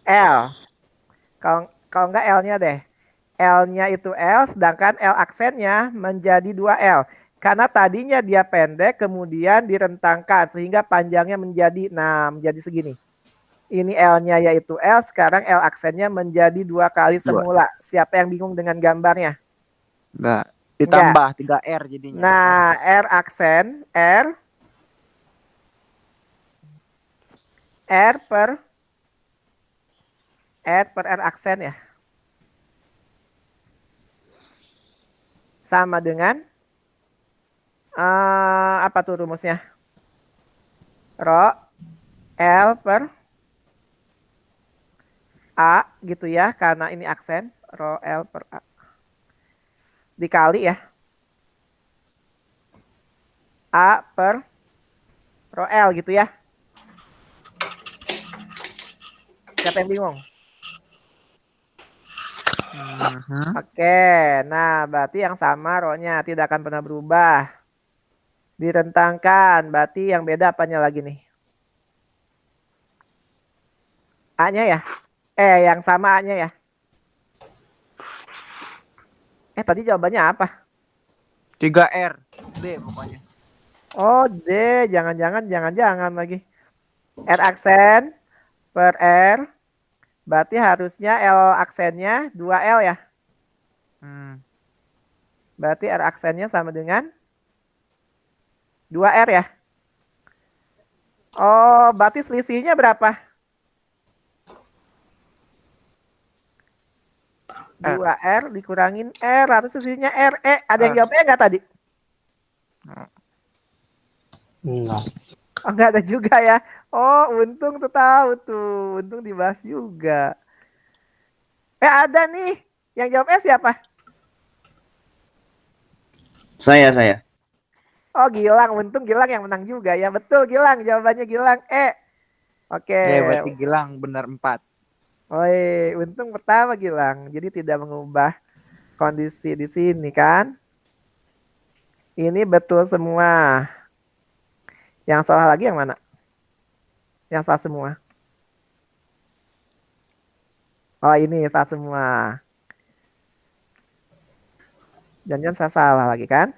L. Kalau enggak L-nya deh. L-nya itu L, sedangkan L aksennya menjadi 2L. Karena tadinya dia pendek, kemudian direntangkan, sehingga panjangnya menjadi segini. Ini L-nya yaitu L, sekarang L aksennya menjadi 2 kali semula. Siapa yang bingung dengan gambarnya? Enggak. Ditambah 3R jadinya. Nah, R aksen, R per R aksen ya. Sama dengan apa tuh rumusnya? Rho L per A gitu ya, karena ini aksen. Rho L per A. Dikali ya. A per rho L gitu ya. Siapa yang bingung? Oke, nah berarti yang sama rho-nya tidak akan pernah berubah. Direntangkan, berarti yang beda apanya lagi nih? A-nya ya? Yang sama A-nya ya? Tadi jawabannya apa? 3R. D pokoknya. Oh, D. Jangan lagi. R aksen per R. Berarti harusnya L aksennya 2L ya? Berarti R aksennya sama dengan 2R ya? Oh, berarti selisihnya berapa? 2R dikurangin R, harus selisihnya R. Ada yang jawab nggak tadi? Enggak. Oh, nggak ada juga ya. Oh, untung tuh tahu tuh. Untung dibahas juga. Ada nih. Yang jawab siapa? Saya. Oh, Gilang. Untung Gilang yang menang juga ya. Betul, Gilang. Jawabannya Gilang. Oke. Berarti Gilang benar 4. Untung pertama Gilang. Jadi tidak mengubah kondisi di sini kan. Ini betul semua. Yang salah lagi yang mana? Yang salah semua. Oh, ini salah semua. Jangan saya salah lagi kan?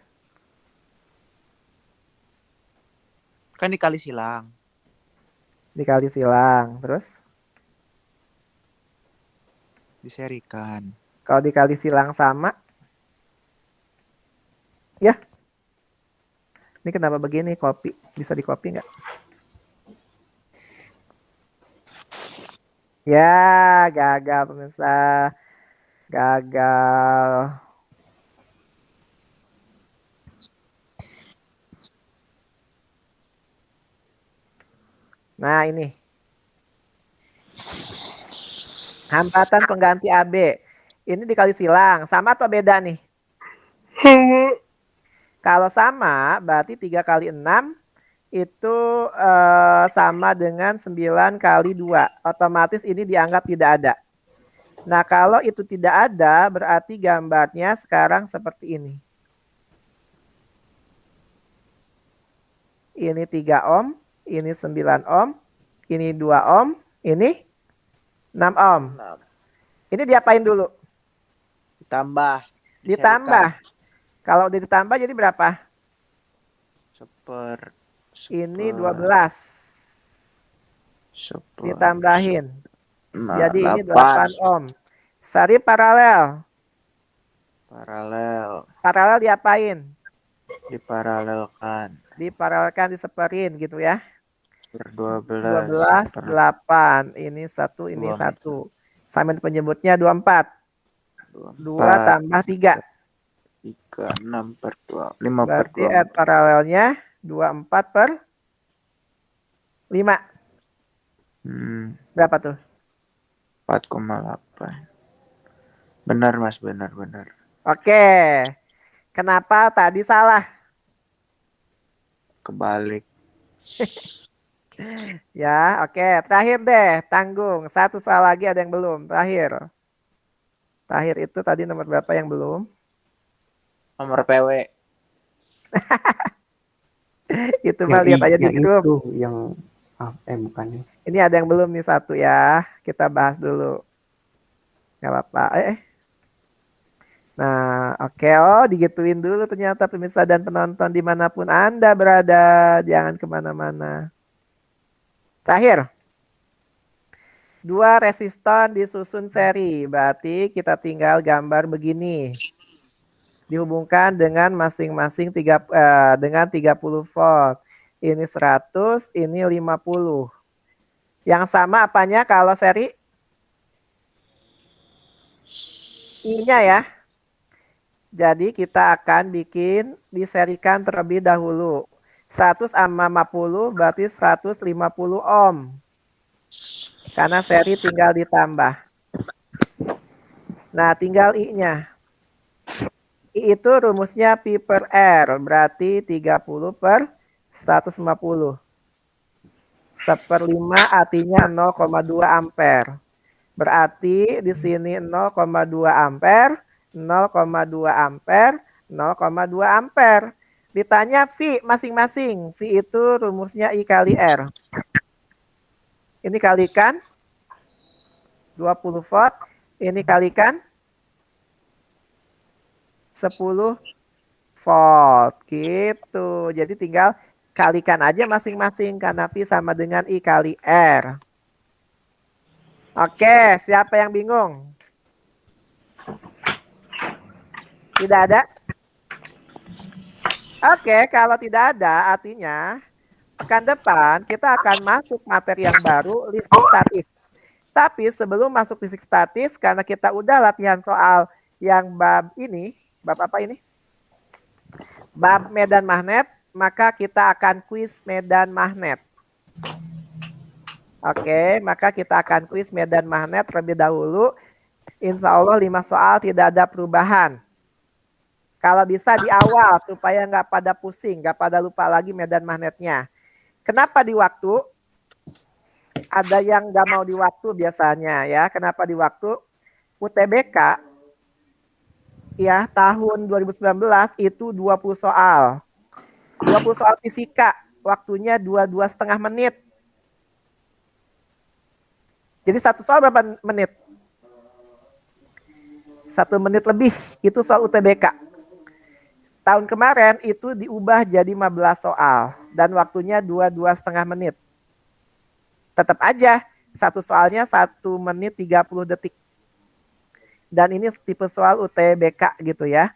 Kan dikali silang. Dikali silang. Terus? Diserikan. Kalau dikali silang sama. Ya. Ini kenapa begini copy? Bisa di copy nggak? Ya, gagal pemirsa. Gagal. Nah, ini. Hambatan pengganti AB. Ini dikali silang. Sama atau beda nih? Kalau sama, berarti 3 kali 6. itu sama dengan 9 kali 2. Otomatis ini dianggap tidak ada. Nah, kalau itu tidak ada, berarti gambarnya sekarang seperti ini. Ini 3 ohm, ini 9 ohm, ini 2 ohm, ini 6 ohm. Ini diapain dulu? Ditambah. Ditambah. Kalau udah ditambah jadi berapa? Ini 12. Ditambahin. Jadi ini 8 ohm. Sari paralel. Paralel diapain? Diparalelkan. Diparalelkan, diseperin gitu ya. Per 12, 8. Ini 1, ini 1. Samin penyebutnya 24. 2 tambah 3. 3, 6 per 2. 5 per Berarti 2. R paralelnya 24 per 5. Berapa tuh? 4,8. Benar Mas, benar. Oke. Kenapa tadi salah? Kebalik. Ya, oke. Terakhir deh, tanggung. 1 soal lagi, ada yang belum. Terakhir. Terakhir itu tadi nomor berapa yang belum? Nomor PW. Itu mah lihat aja di grup. Itu yang bukan. Ini ada yang belum nih 1 ya. Kita bahas dulu. Gak apa-apa. Nah, oke. Oh, digituin dulu ternyata pemirsa dan penonton dimanapun Anda berada. Jangan kemana-mana. Terakhir. 2 resistor disusun seri. Berarti kita tinggal gambar begini. Dihubungkan dengan masing-masing dengan 30 volt. Ini 100, ini 50. Yang sama apanya kalau seri? I-nya ya. Jadi kita akan bikin diserikan terlebih dahulu. 100 sama 50 berarti 150 ohm. Karena seri tinggal ditambah. Nah, tinggal I-nya. I itu rumusnya Pi per R, berarti 30 per 150. 1/5 artinya 0,2 ampere. Berarti di sini 0,2 ampere, 0,2 ampere, 0,2 ampere. Ditanya V masing-masing. V itu rumusnya I kali R. Ini kalikan 20 volt, ini kalikan 10 volt gitu. Jadi tinggal kalikan aja masing-masing karena V sama dengan I kali R. Oke, siapa yang bingung? Tidak ada? Oke, kalau tidak ada artinya pekan depan kita akan masuk materi yang baru, listrik statis. Tapi sebelum masuk listrik statis, karena kita udah latihan soal yang bab ini, bab apa ini? Bab medan magnet, maka kita akan kuis medan magnet. Oke, maka kita akan kuis medan magnet terlebih dahulu. Insya Allah 5 soal tidak ada perubahan. Kalau bisa di awal supaya nggak pada pusing, nggak pada lupa lagi medan magnetnya. Kenapa di waktu? Ada yang nggak mau di waktu biasanya ya. Kenapa di waktu? UTBK ya tahun 2019 itu 20 soal. 20 soal fisika, waktunya 2,5 menit. Jadi 1 soal berapa menit? 1 menit lebih, itu soal UTBK. Tahun kemarin itu diubah jadi 15 soal dan waktunya 2,5 menit. Tetap aja 1 soalnya 1 menit 30 detik. Dan ini tipe soal UTBK gitu ya.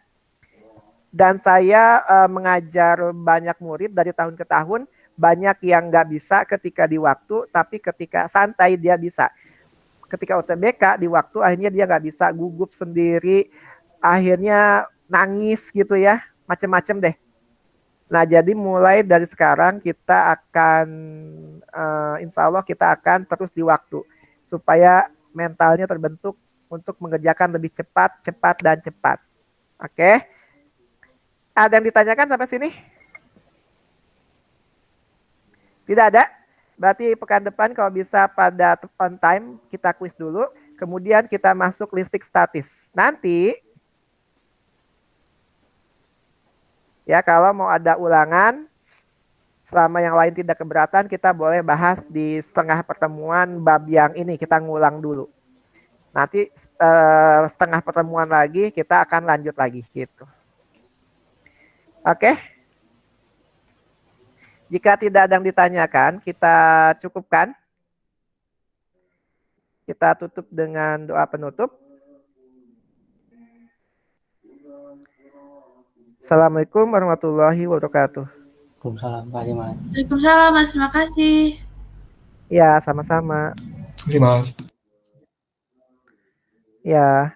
Dan saya mengajar banyak murid dari tahun ke tahun, banyak yang nggak bisa ketika di waktu, tapi ketika santai dia bisa. Ketika UTBK di waktu akhirnya dia nggak bisa, gugup sendiri, akhirnya nangis gitu ya. Macam-macam deh. Nah, jadi mulai dari sekarang kita akan, insya Allah kita akan terus di waktu. Supaya mentalnya terbentuk untuk mengerjakan lebih cepat, dan cepat. Oke? Ada yang ditanyakan sampai sini? Tidak ada? Berarti pekan depan kalau bisa pada on time kita kuis dulu. Kemudian kita masuk listing statis. Nanti ya kalau mau ada ulangan, selama yang lain tidak keberatan, kita boleh bahas di setengah pertemuan bab yang ini, kita ngulang dulu. Nanti setengah pertemuan lagi kita akan lanjut lagi gitu. Oke. Jika tidak ada yang ditanyakan, kita cukupkan. Kita tutup dengan doa penutup. Assalamualaikum warahmatullahi wabarakatuh. Waalaikumsalam Pak Dimas. Waalaikumsalam Mas, terima kasih. Ya, sama-sama. Terima kasih, Mas. Ya.